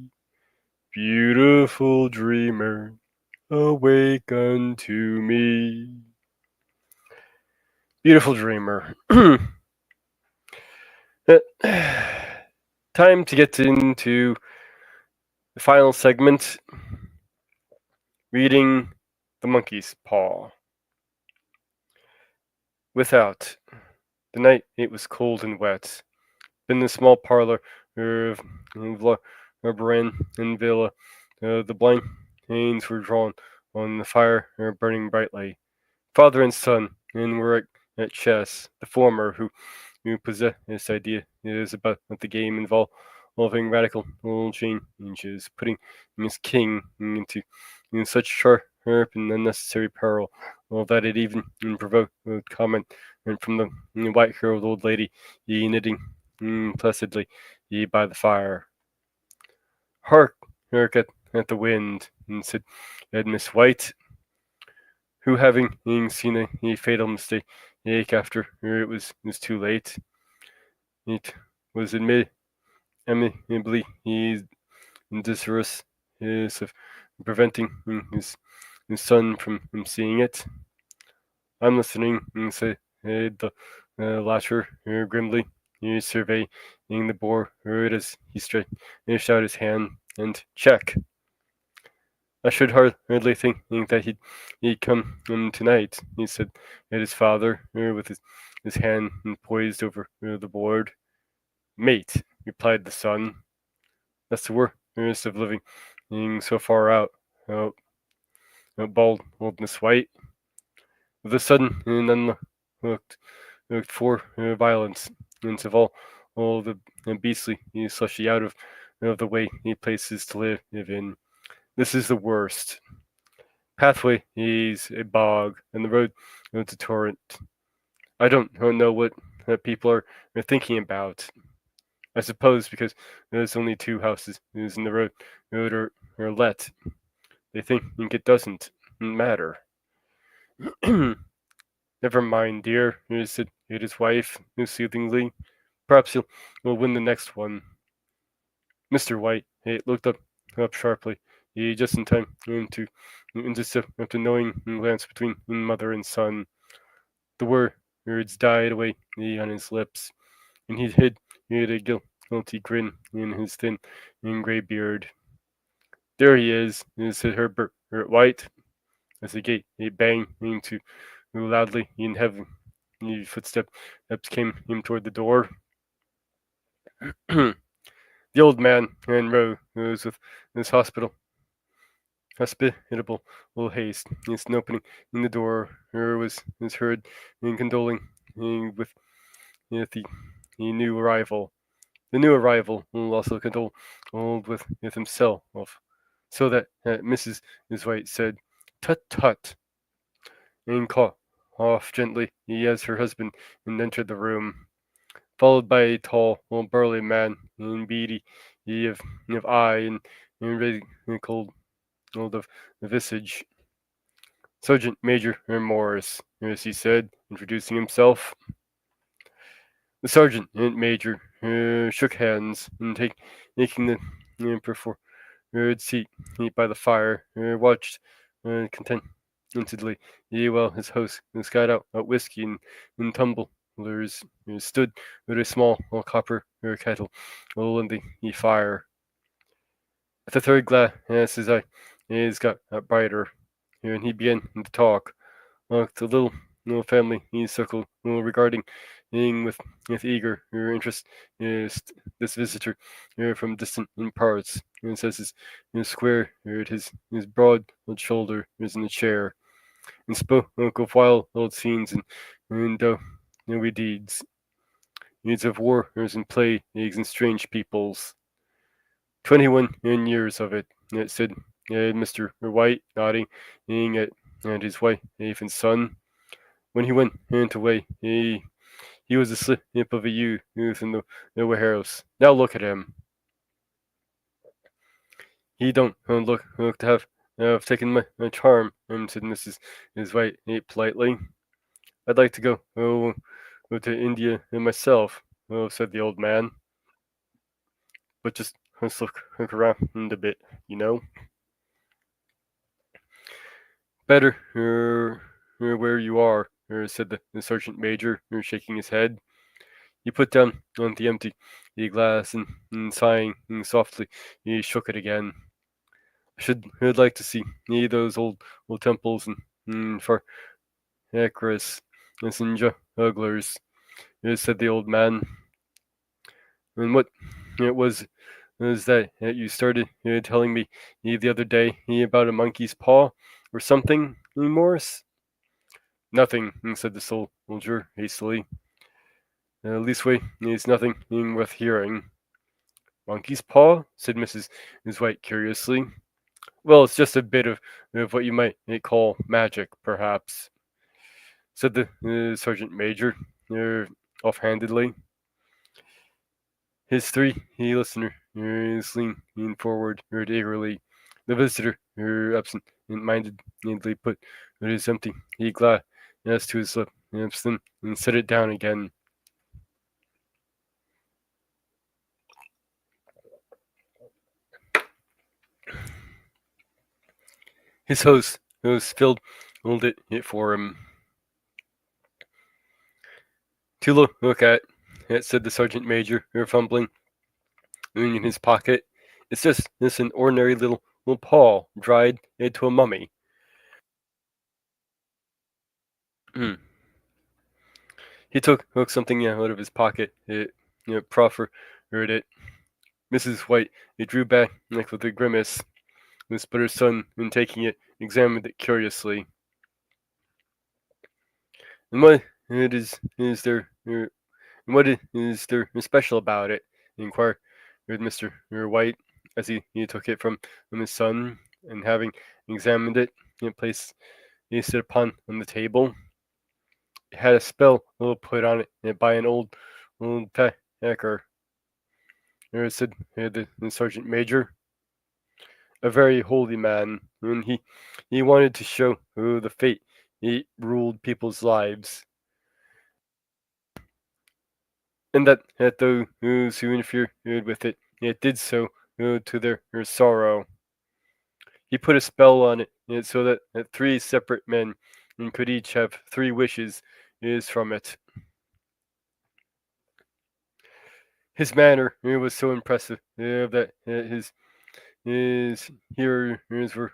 Beautiful dreamer, awake unto me. Beautiful dreamer. Time to get into the final segment, reading The Monkey's Paw. Without, the night it was cold and wet. In the small parlor of Baran and Villa, the blind panes were drawn on the fire, burning brightly. Father and son were at chess. The former, who possessed this idea, is about the game involving radical changes, putting his king into such sharp and unnecessary peril, that it even provoked comment from the white-haired old lady knitting placidly by the fire. Hark at the wind, said Miss White, who, having seen a fatal mistake after it was too late, it was amiably desirous of preventing his son from seeing it. I'm listening, said the latter grimly, surveying the board as he stretched out his hand, and check. I should hardly think that he'd come tonight, he said at his father, with his hand poised over the board. Mate, replied the son, that's the worst of living so far out, bald old Miss White. With a sudden and unlooked for violence, and of all the beastly slushy out of the way places to live in. This is the worst. Pathway is a bog, and the road to torrent. I don't know what people are thinking about. I suppose because there's only 2 houses in the road are let. They think it doesn't matter. Never mind, dear, said his wife soothingly. Perhaps he'll win the next one. Mr. White looked up sharply, just in time to intercept a knowing glance between mother and son. The words died away on his lips, and he hid a guilty grin in his thin gray beard. There he is, said Herbert White, as the gate banged to loudly in heaven. Footsteps came toward the door. The old man rose with his hospitable haste. An opening in the door was heard condoling with the new arrival. The new arrival also condoled with himself, so that Mrs. White said, "Tut, tut," and coughed gently as her husband entered the room. followed by a tall, burly man, and beady of eye and red and cold of visage. Sergeant Major Morris, as he said, introducing himself. The sergeant and major shook hands and taking the preferred seat by the fire, watched contentedly while his host got out whiskey and tumblers stood with a small copper kettle in the fire. At the third glass, his eyes got brighter, and he began to talk. The little family circle regarding with eager interest this visitor from distant parts, and says his square his broad shoulder is in the chair, and spoke of wild old scenes and we deeds of war and plagues and strange peoples. 21 years of it, said Mr. White, nodding at his wife and son. When he went away, he was a slip of a youth in the warehouse. Now look at him. He don't look to have taken my charm, said Mrs. White politely. I'd like to go to India myself, said the old man. But just let's look around a bit, you know. Better where you are, said the sergeant major, shaking his head. He put down on the empty glass and sighing softly, he shook it again. I'd like to see those old temples and for Acris and jugglers, said the old man. And what it was that you started telling me the other day about a monkey's paw or something, Morris? Nothing, said the soldier hastily. Leastway, it's nothing worth hearing. Monkey's paw? Said Mrs. White curiously. Well, it's just a bit of what you might call magic, perhaps, said the sergeant major offhandedly. His three listeners leaned forward eagerly. The visitor, absent-mindedly put his empty glass to his lips and set it down again. His host filled it for him. To look at, said the sergeant major, fumbling in his pocket. It's just an ordinary little paw dried into a mummy. He took something out of his pocket. It proffered it. Mrs. White drew back with a grimace. But her son, in taking it, examined it curiously. And what is there? And what is there special about it? Inquired Mr. White as he took it from his son, and having examined it, placed it upon the table. It had a spell put on it by an old hacker, said the sergeant major. A very holy man, and he wanted to show the fate he ruled people's lives, and that those who interfered with it did so to their sorrow. He put a spell on it so that three separate men could each have three wishes from it. His manner was so impressive that his hearers were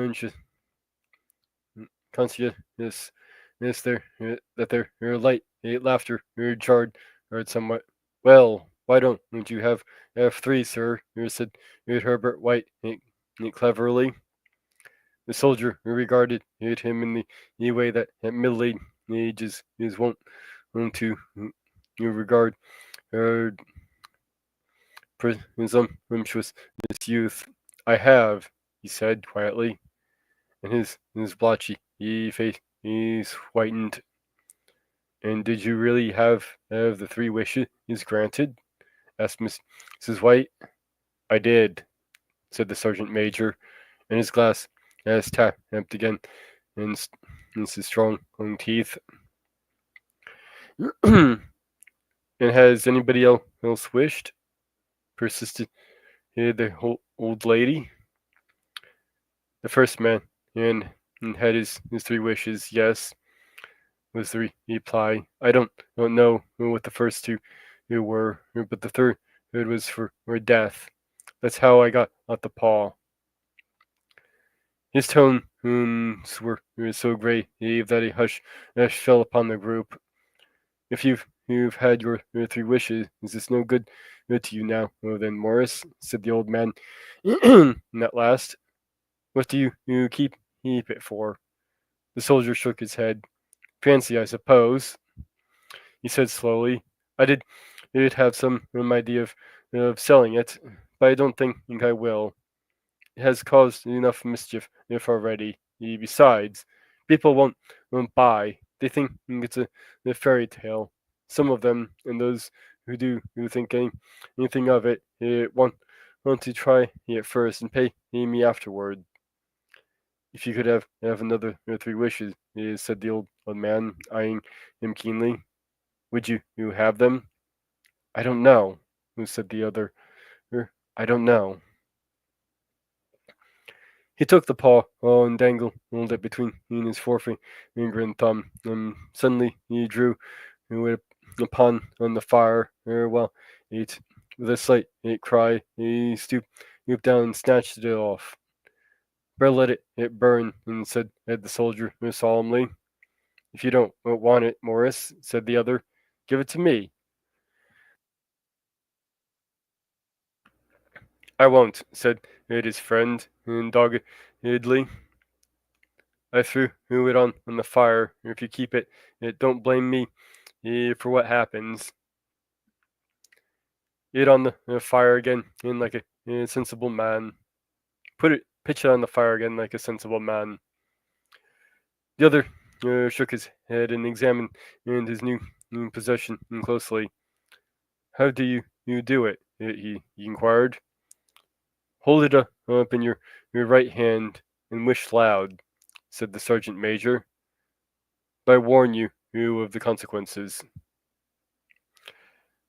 conscious that their light laughter jarred somewhat. Well, why don't you have three, sir? Said Herbert White cleverly. The soldier regarded him in the way that at middle age is wont to regard presumptuous youth. I have, he said quietly, and his blotchy face whitened. And did you really have the 3 wishes granted? Asked Mrs. White. I did, said the sergeant major, and his glass tapped again in his strong teeth. And has anybody else wished? Persisted the old lady. The first man and had his 3 wishes. Yes, was the reply. I don't know what the first 2 were, but the third was for death. That's how I got the PAW. His tones were so grave that a hush fell upon the group. If you've had your 3 wishes, is this no good to you now? Oh, then, Morris, said the old man, and at last, what do you keep it for? The soldier shook his head. Fancy, I suppose, he said slowly. I did have some idea of selling it, but I don't think I will. It has caused enough mischief already. Besides, people won't buy. They think it's a fairy tale. Some of them, and those who think anything of it, want to try it first and pay me afterward. If you could have another 3 wishes, said the old man, eyeing him keenly, would you have them? I don't know, said the other. I don't know. He took the PAW and dangled it between his forefinger and thumb. Suddenly he drew it upon the fire. While it, with a slight cry, he stooped down and snatched it off. Better let it burn, and said the soldier solemnly. If you don't want it, Morris, said the other, give it to me. I won't, said his friend doggedly. I threw it on the fire. If you keep it, don't blame me for what happens. It on the fire again, in like a sensible man. Pitch it on the fire again like a sensible man. The other shook his head and examined his new possession closely. How do you do it? He inquired. Hold it up in your right hand and wish loud, said the sergeant major. But I warn you of the consequences.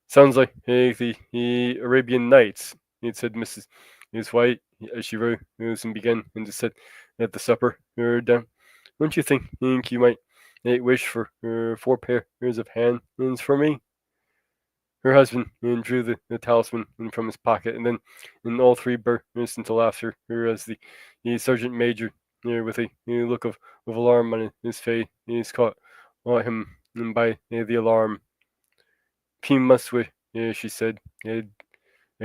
Sounds like the Arabian Nights, said Mrs. White as she rose and began to sit at the supper down. Don't you think you might wish for 4 pairs of hands for me? Her husband drew the talisman from his pocket, and then all 3 burst into laughter as the sergeant major, with a look of alarm on his face, caught him by the alarm. He must wish, she said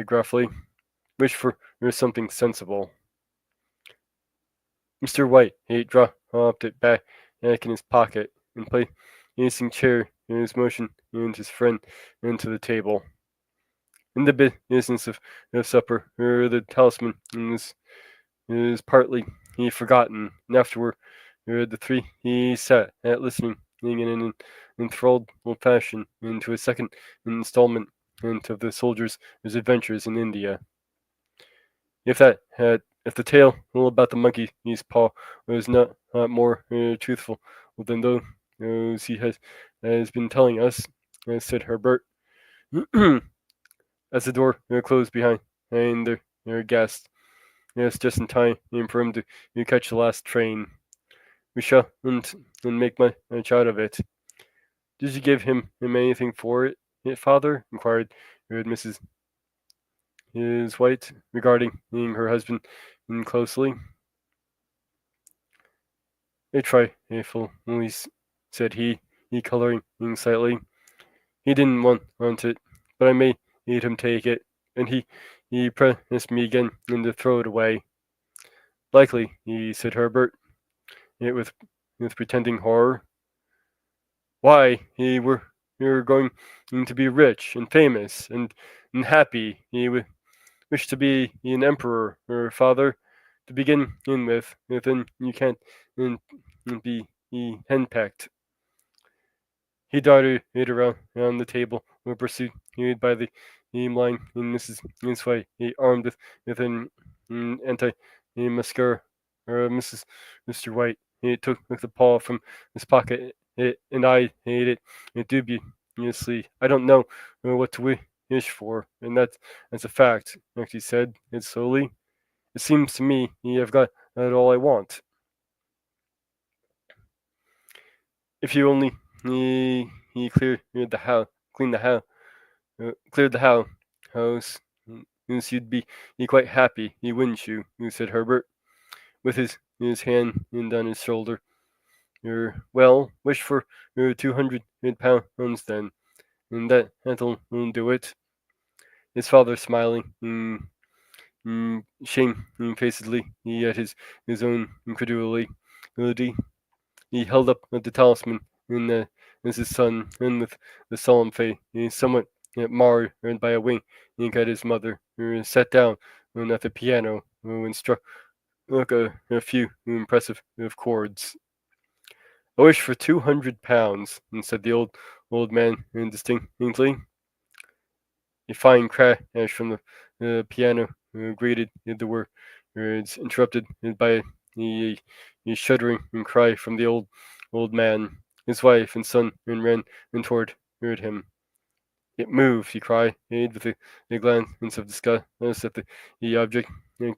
gruffly, wish for something sensible. Mr. White dropped it back in his pocket and placing chair in his motion and his friend into the table. In the business of supper, the talisman is partly forgotten, and afterward the 3 sat listening in an enthralled fashion into a second installment of the soldier's adventures in India. If the tale about the monkey's paw was not more truthful than those he has been telling us, said Herbert, as the door closed behind their guest. Yes, just in time for him to catch the last train. We shall and make much out of it. Did you give him anything for it, father? Inquired Mrs. White, regarding her husband closely. A trifle, said he coloring slightly. He didn't want it, but I made him take it, and he pressed me again and to throw it away. Likely, said Herbert, with pretending horror. Why, you're going to be rich and famous and happy. He wish to be an emperor or father to begin in with. Then you can't be henpecked. He darted it around on the table, pursued by the line in Mrs. White, armed with an anti-mascara. Mr. White, he took the paw from his pocket and eyed it dubiously. I don't know what to wish for, and that's a fact, he said it slowly. It seems to me I've got all I want. If you only cleared the house, cleaned the house, cleared the house, you'd be quite happy, wouldn't you? Said Herbert, with his hand on his shoulder. Well, wish for 200 pounds then, and that'll do it. His father smiling, shamefacedly at his own incredulity. He held up the talisman as his son, and with the solemn face, somewhat marred by a wink at his mother, sat down at the piano and struck a few impressive chords. I wish for 200 pounds, said the old man distinctly. A fine crash from the piano greeted the words, interrupted by a shuddering cry from the old man. His wife and son ran toward him. It moved, he cried, with a glance of disgust at the object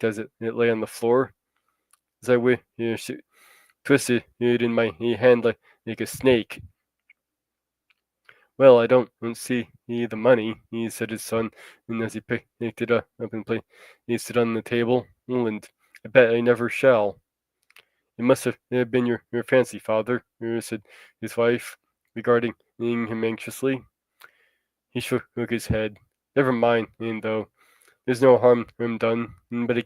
as it lay on the floor. As I twisted it in my hand like a snake. Well, I don't see the money, said his son, and as he picked it up and placed it on the table. And I bet I never shall. It must have been your fancy, father, said his wife, regarding him anxiously. He shook his head. Never mind, though. There's no harm done, but it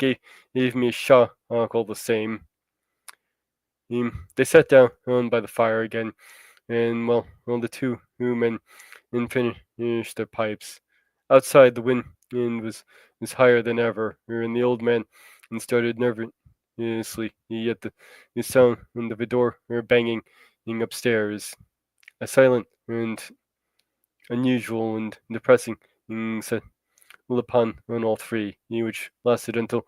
gave me a shock all the same. They sat down by the fire again, and the two men finished their pipes. Outside, the wind was higher than ever, and the old man started nervously at the sound of the door banging upstairs. A silent and unusual and depressing set upon all three, which lasted until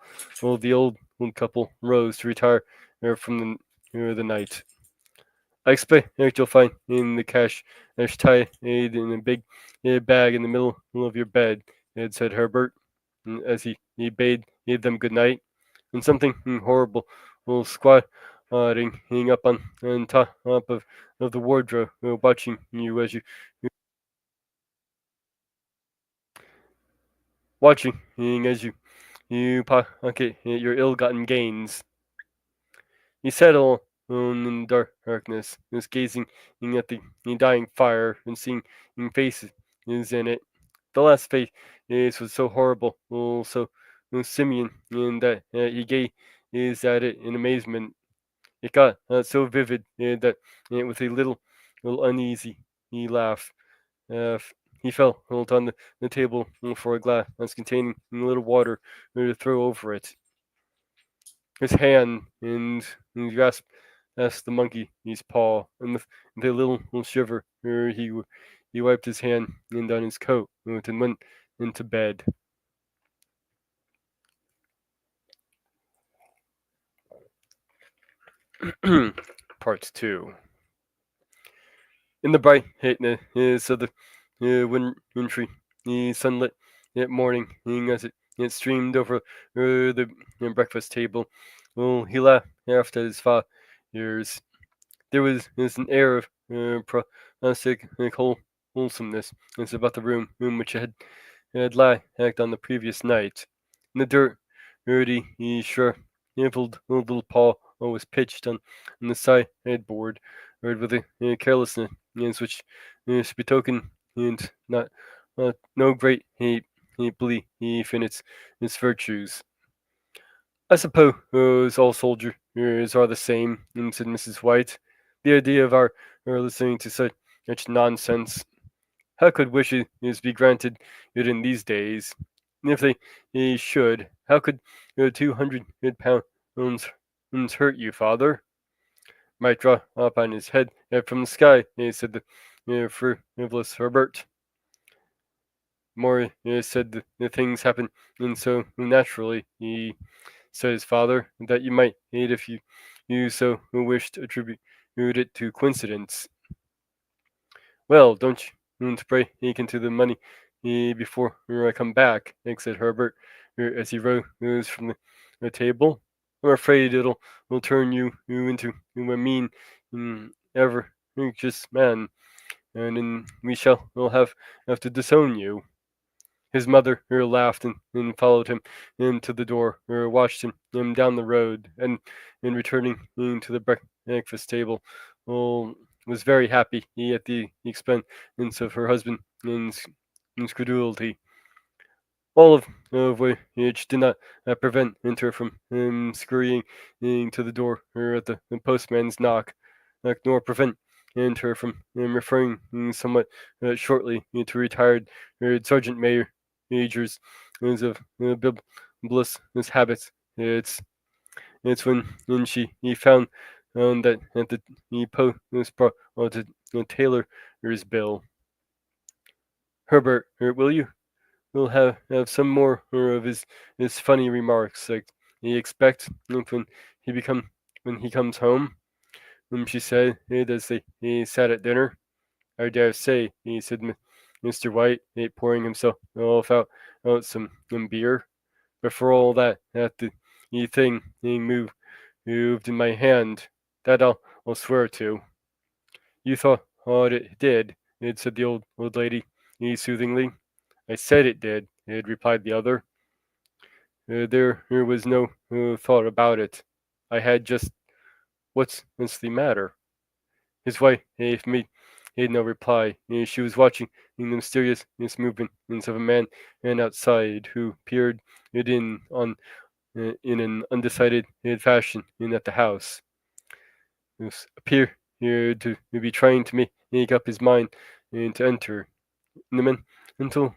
the old couple rose to retire from the night. I expect you'll find in the cash tied in a big bag in the middle of your bed, said Herbert, as he bade them good night, and something horrible squatting up on top of the wardrobe, watching you as you pocket your ill-gotten gains. He sat alone in the darkness, was gazing at the dying fire and seeing faces in it. The last face was so horrible, so simian, that he gazed at it in amazement. It got so vivid that with a little uneasy laugh, he fell on the table for a glass containing a little water to throw over it. His hand and grasped the monkey's paw, and with a little shiver, he wiped his hand and on his coat and went into bed. Part 2. In the brightness of the wintry sunlit morning, as it streamed over the breakfast table, he laughed at his father's. There was an air of prosaic wholesomeness about the room which had lacked on the previous night. In the dirty, shriveled little paw was pitched on the sideboard, with a carelessness which betokened not no great belief in its virtues. I suppose all soldiers are the same, said Mrs. White. The idea of our listening to such nonsense. How could wishes be granted in these days? And if they should, how could 200 pounds hurt you, father? might drop on his head from the sky, said the frivolous Herbert. More said the things happen and so naturally, said his father, that you might, if you so wished, attribute it to coincidence. Well, don't pray into the money before I come back, said Herbert, as he rose from the table. I'm afraid will turn you into a mean, ever anxious man, and then we'll have to disown you. His mother laughed and followed him into the door, watched him down the road, and in returning to the breakfast table, was very happy at the expense of her husband's incredulity. All of which did not prevent her from scurrying to the door at the postman's knock, nor prevent her from referring somewhat shortly to retired Sergeant Majors of bibulous habits. It's when he found that at the post brought to Taylor's bill. Herbert, will have some more of his funny remarks, like he expect when he comes home. She said as they sat at dinner. I dare say, he said Mr. White, pouring himself out some beer. But for all that the thing moved in my hand. That I'll swear to. You thought it did, said the old lady, soothingly. I said it did, replied the other. There was no thought about it. I had just what's the matter? His wife made no reply. She was watching the mysterious movements of a man outside who peered in in an undecided fashion at the house. This appeared to be trying to make up his mind to enter. In the mental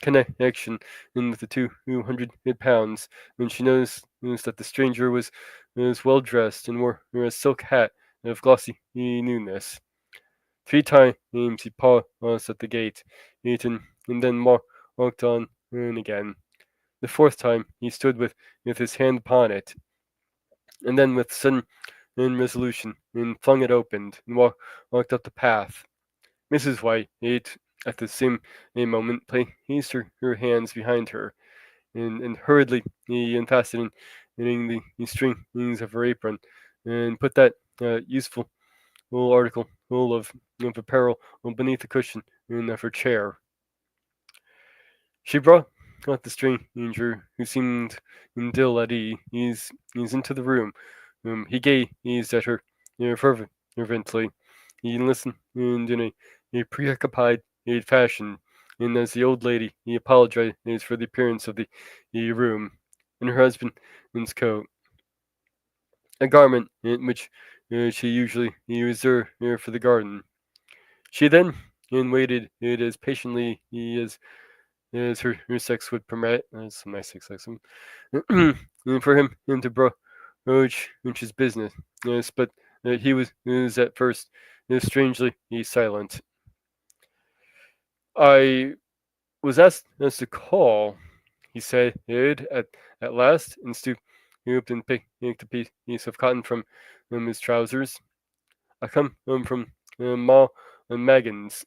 connection with the 200 pounds, when she noticed that the stranger was well dressed and wore a silk hat of glossy newness. 3 times he paused at the gate, and then walked on in again. The 4th time he stood with his hand upon it, and then with sudden resolution and flung it open and walked up the path. Mrs. White at the same moment placed her hands behind her, and hurriedly unfastening the strings of her apron, and put that useful little article of apparel beneath the cushion of her chair. She brought out the stranger, who seemed ill at ease into the room. He gazed at her fervently. He listened in a preoccupied fashion, and as the old lady he apologized for the appearance of the room and her husband's coat, a garment which she usually reserved for the garden. She then waited as patiently as her sex would permit. That's my sexism. And for him to broach his business. Yes, but he was at first strangely silent. I was asked to call, he said at last, and stooped and picked a piece of cotton from his trousers. I come from Ma and Megan's.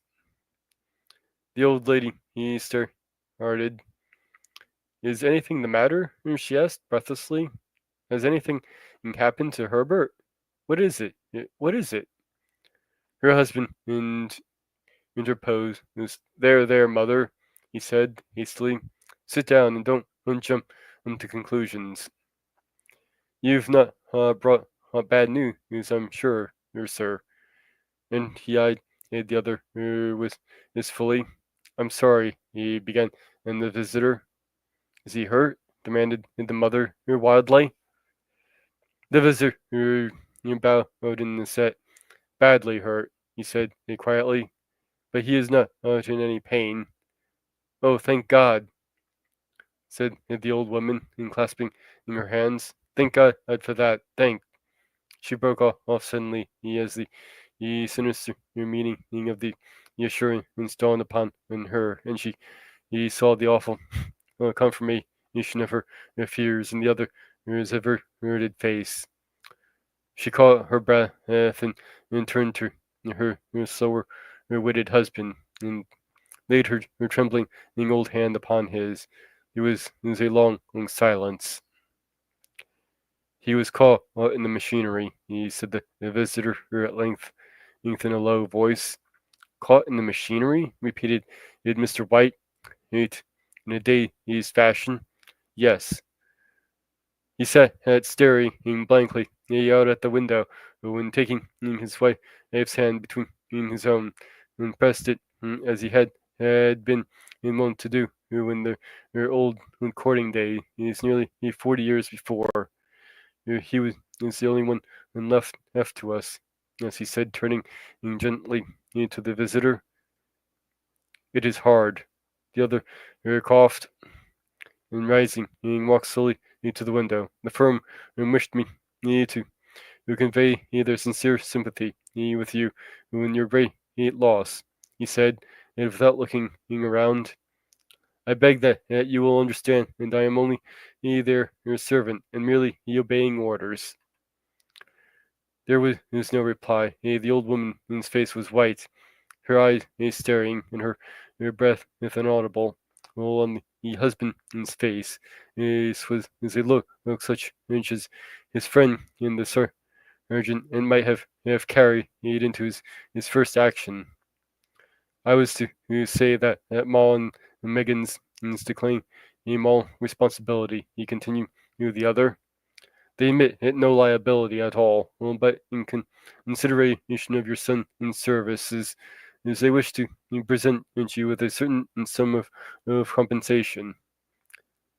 The old lady he started. Is anything the matter? She asked breathlessly. Has anything happened to Herbert? What is it? What is it? Her husband interposed. There, mother, he said hastily. Sit down and don't jump into conclusions. You've not brought bad news, I'm sure, sir. And he eyed the other was fully. I'm sorry, he began, and the visitor. Is he hurt? Demanded the mother wildly. The visitor bowed in the set. Badly hurt, he said quietly, but he is not in any pain. Oh, thank God, said the old woman, clasping her hands. Thank God for that. Thank. She broke off suddenly as the sinister meaning of the assurance dawned upon her, and he saw the awful confirmation of her fears in the other's averted face. She caught her breath and turned to her slower witted husband and laid her trembling old hand upon his. It was a long silence. He was caught in the machinery, he said the visitor at length in a low voice. Caught in the machinery? Repeated Mr. White, in a dazed fashion. Yes. He sat staring blankly out at the window when taking his wife's hand between his own and pressed it as he had been wont to do when their old courting day is nearly 40 years before. He was the only one left to us, as he said, turning gently to the visitor. It is hard. The other coughed and rising and walked slowly to the window. The firm wished me to convey their sincere sympathy with you in your great loss, he said, and without looking around. I beg that you will understand, and I am only their servant, and merely obeying orders. There was no reply. The old woman's face was white, her eyes staring, and her breath inaudible. While on the husband's face was a look such as his friend in the sergeant and might have carried into his first action. I was to say that Ma and Megan's decline all responsibility, he continued the other. They admit no liability at all, but in consideration of your son's services, they wish to present you with a certain sum of compensation.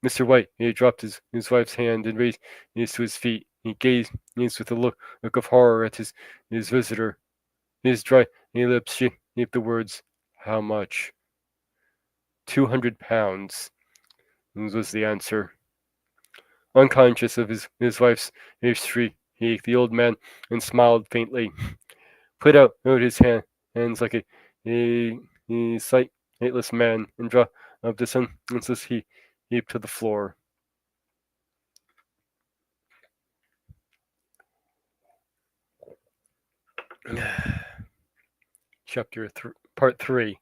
Mr. White dropped his wife's hand and raised to his feet. He gazed with a look of horror at his visitor. His dry lips shaped the words, "How much?" £200 was the answer. Unconscious of his wife's shriek, the old man and smiled faintly, put out his hands like a sightless man, and dropped the senseless heap to the floor. Part 3.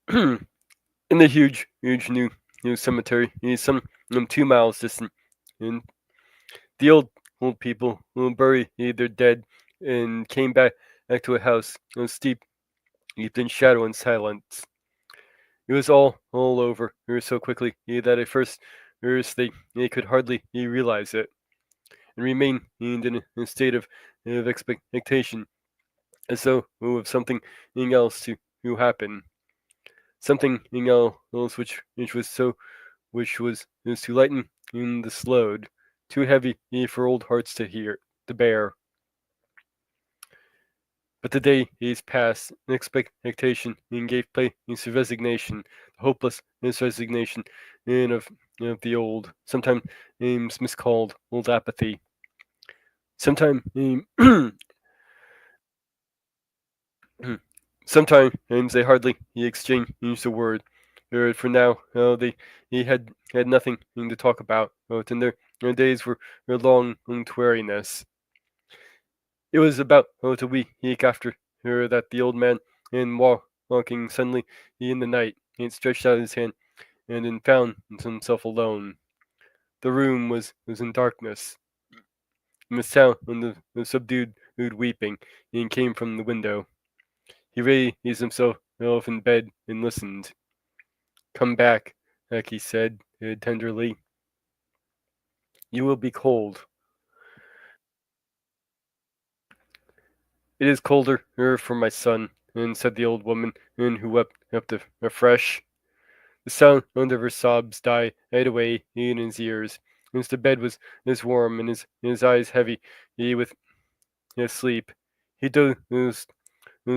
In the huge new cemetery, some 2 miles distant, and the old people buried their dead and came back to a house steeped in shadow and silence. It was all over so quickly that at first they could hardly realize it, and remained in a state of expectation, as though of something else to happen, something else which was to lighten this load, too heavy for old hearts to bear. But the days passed, and expectation gave place to resignation, the hopeless resignation of the old, sometimes miscalled old apathy. Sometimes sometimes they hardly exchanged a word. For now, they had nothing to talk about, and their days were long to weariness. It was about a week after that the old man, walking suddenly in the night, stretched out his hand and found himself alone. The room was in darkness, and the sound of the subdued weeping came from the window. He raised himself in bed and listened. "Come back," he said tenderly. "You will be cold." "It is colder for my son," said the old woman, who wept afresh. The sound of her sobs died away in his ears. The bed was warm, and his eyes heavy with sleep. He dozed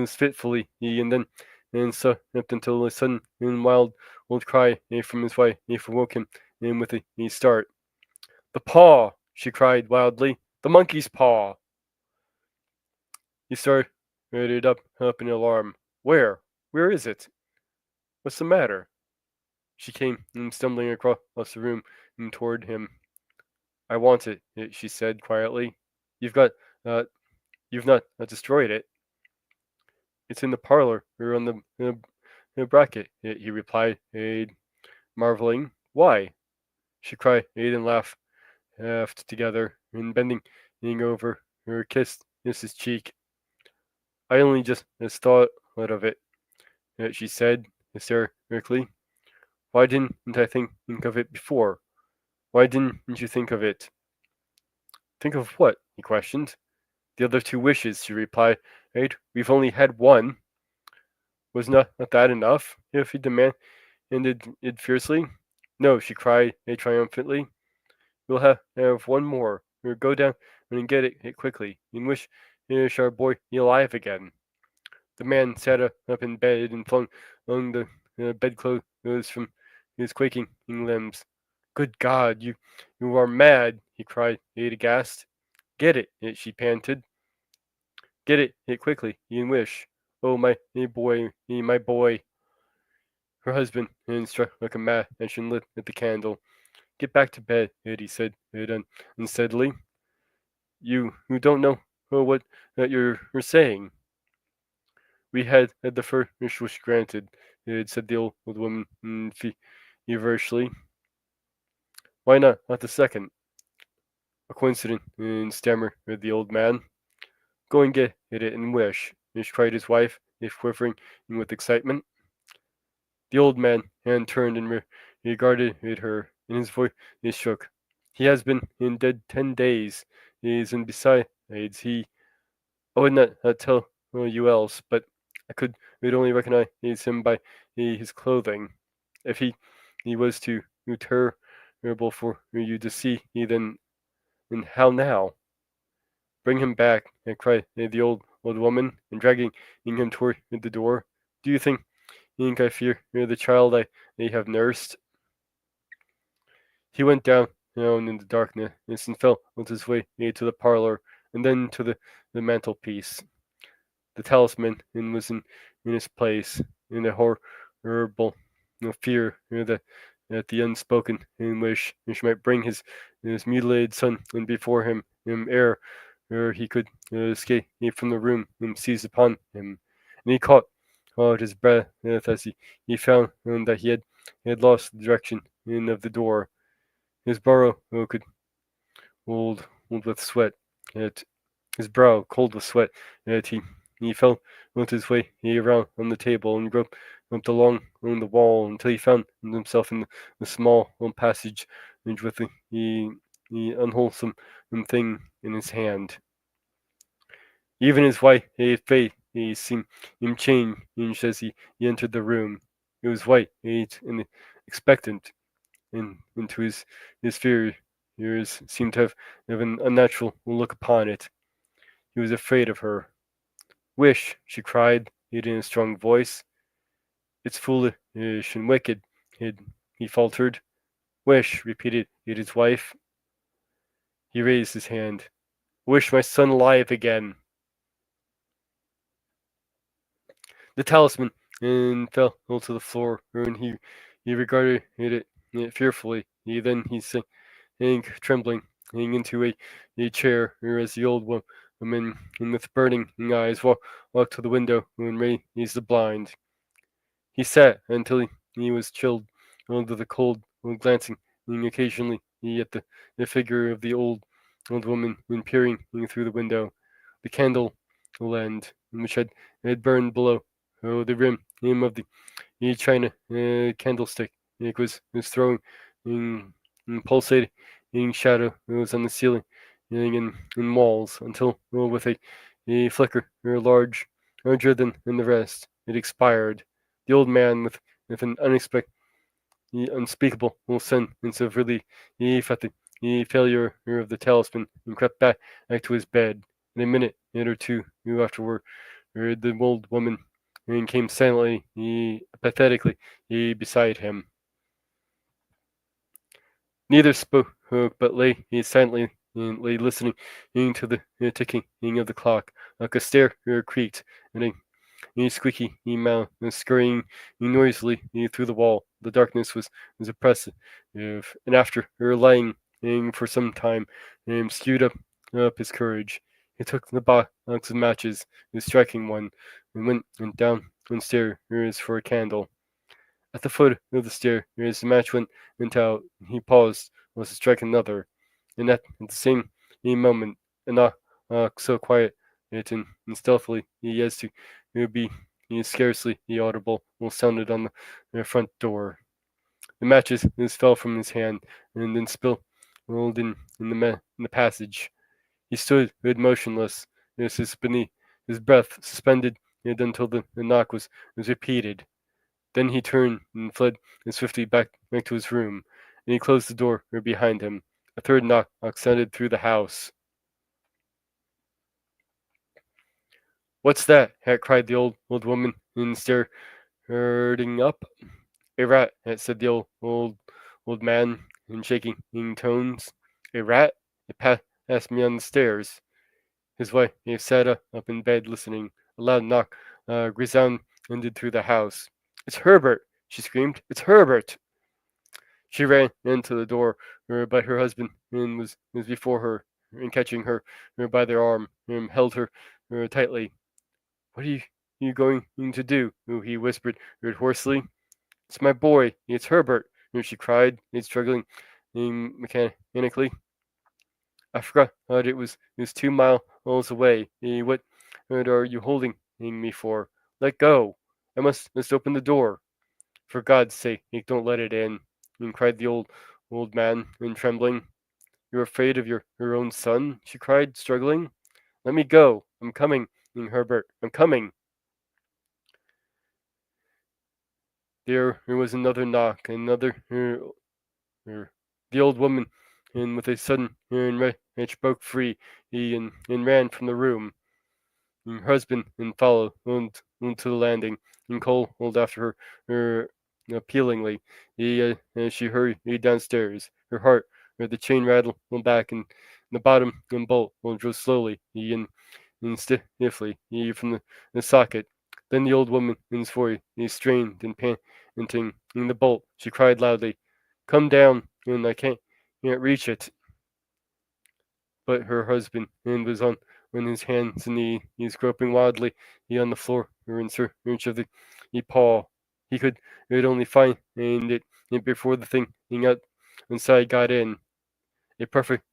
fitfully, and then and slept until a sudden and wild old cry from his wife awoke him with a start. "The paw!" she cried wildly. "The monkey's paw!" He started up in alarm. "Where? Where is it? What's the matter?" She came stumbling across the room toward him. "I want it," she said quietly. "You've got, uh, you've not destroyed it." "It's in the parlor, or on the bracket," he replied, marveling. "Why?" she cried, and laughed together, and bending over her, kissed his cheek. "I only just thought of it," she said hysterically. "Why didn't I think of it before? Why didn't you think of it?" "Think of what?" he questioned. "The other two wishes," she replied. "Right? We've only had one." "Was not that enough?" he demanded it fiercely. "No," she cried triumphantly. "We'll have one more. We'll go down and get it quickly, and wish our boy alive again." The man sat up in bed and flung along the bedclothes from his quaking limbs. "Good God, you are mad!" he cried, aghast. "Get it," she panted. "Get it quickly, and wish. Oh, my boy, my boy." Her husband struck like a match and lit the candle. "Get back to bed," he said unsteadily. You don't know what you're saying." "We had the first wish granted," said the old woman feverishly. "Why not the second?" "A coincidence," stammered the old man. "Go and get it and wish," cried his wife, quivering with excitement. The old man turned and regarded her, and his voice shook. "He has been dead 10 days, and besides, he I would not tell you else, but would only recognize him by his clothing. If he was too terrible for you to see, then and how now?" "Bring him back," cried the old woman, and dragging him toward the door. "Do you think I fear the child I have nursed?" He went down in the darkness and felt his way to the parlor, and then to the mantelpiece. The talisman was in its place, in a horrible fear that the unspoken wish might bring his mutilated son before him ere he could escape from the room seized upon him. And he caught his breath as he found that he had lost the direction of the door. His brow could hold with sweat. It, his brow cold with sweat. He felt his way around on the table and groped along the wall until he found himself in the small passage with the unwholesome thing in his hand. Even his white face seemed changed as he entered the room. It was white and expectant, and into his fears seemed to have an unnatural look upon it. He was afraid of her. "Wish," she cried, in a strong voice. "It's foolish and wicked," he faltered. "Wish," repeated his wife. He raised his hand. "Wish my son alive again." The talisman fell to the floor, and he regarded it fearfully. Then he sank, trembling, into a chair, as the old woman, with burning eyes, walked to the window and raised the blind. He sat until he was chilled under the cold, glancing occasionally at the figure of the old woman peering through the window. The candle end, which had burned below the rim of the china candlestick, it was throwing pulsating shadow was on the ceiling and walls until, with a flicker larger than the rest, it expired. The old man, with an unspeakable sense of relief at the failure of the talisman, and crept back to his bed. In a minute or two afterward, the old woman and came silently, pathetically, beside him. Neither spoke, but lay silently listening to the ticking of the clock. Like a stair creaked, and a squeaky mouth scurrying noisily through the wall. The darkness was oppressive, and after lying for some time, skewed up his courage. He took the box of matches, striking one, and went downstairs for a candle. At the foot of the stair, the match went out. He paused, was to strike another, and at the same moment, a knock so quiet and stealthily as to be scarcely audible, sounded on the front door. The matches fell from his hand and then spilled in the passage. He stood motionless, his breath suspended until the knock was repeated. Then he turned and fled swiftly back to his room, and he closed the door behind him. A third knock sounded through the house. "What's that?" cried the old woman, and starting up. "A rat," said the old man in shaking tones. "A rat? It passed me on the stairs." His wife sat up in bed listening. A loud knock resounded through the house. "It's Herbert!" she screamed. "It's Herbert!" She ran into the door, but her husband was before her, and catching her by the arm, held her tightly. "What are you going to do?" he whispered hoarsely. "It's my boy. It's Herbert," she cried, struggling mechanically. "I forgot it was 2 miles away. What are you holding me for? Let go. I must open the door. For God's sake, don't let it in," cried the old man, trembling. "You're afraid of your own son?" she cried, struggling. "Let me go. I'm coming, Herbert. I'm coming." There was another knock, another. The old woman, and with a sudden rage, broke free and ran from the room. Her husband followed onto the landing, and Cole after her appealingly. As she hurried downstairs, her heart, the chain rattled back, and the bottom bolt drove slowly and stiffly from the socket. Then the old woman's voice strained and panting in the bolt. She cried loudly, "Come down, and I can't reach it." But her husband was on his hands and knees, groping wildly on the floor in search of the paw. He could only find it before the thing outside got in. A perfect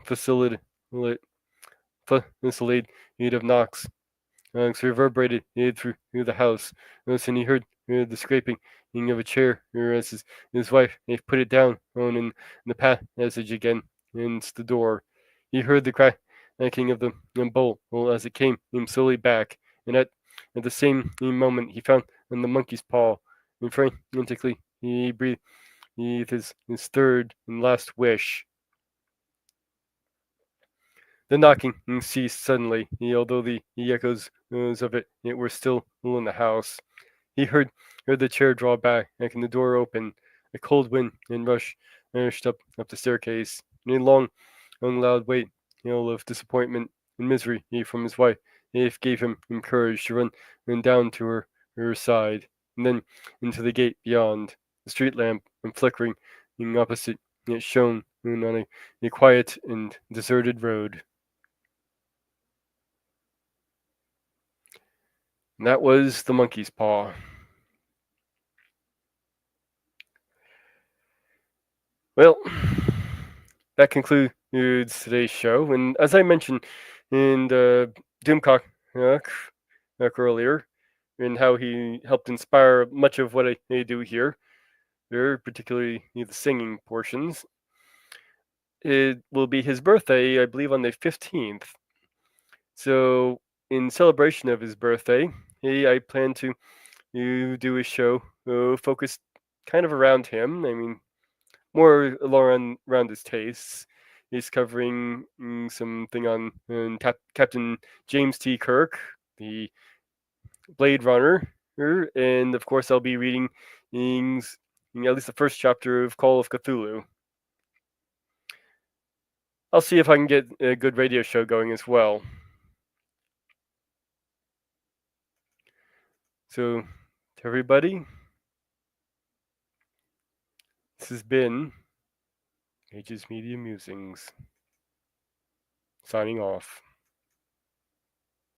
facility of knocks reverberated through the house, and he heard the scraping of a chair as his wife put it down in the passage again into the door. He heard the cracking of the bolt as it came slowly back, and at the same moment he found the monkey's paw, and frantically he breathed his third and last wish. The knocking ceased suddenly, although the echoes of it were still in the house. He heard the chair draw back and the door open. A cold wind rushed up the staircase. And a long, loud wait of disappointment and misery from his wife gave him courage to run down to her side, and then into the gate beyond. The street lamp flickering opposite it shone on a quiet and deserted road. And that was The Monkey's Paw. Well, that concludes today's show. And as I mentioned in the Doomcock earlier, and how he helped inspire much of what I do here, particularly the singing portions, it will be his birthday, I believe, on the 15th. So, in celebration of his birthday, I plan to do a show focused kind of around him. I mean, more around his tastes. He's covering something on Captain James T. Kirk, the Blade Runner, and of course I'll be reading at least the first chapter of Call of Cthulhu. I'll see if I can get a good radio show going as well. So, to everybody, this has been Ages Media Musings. Signing off.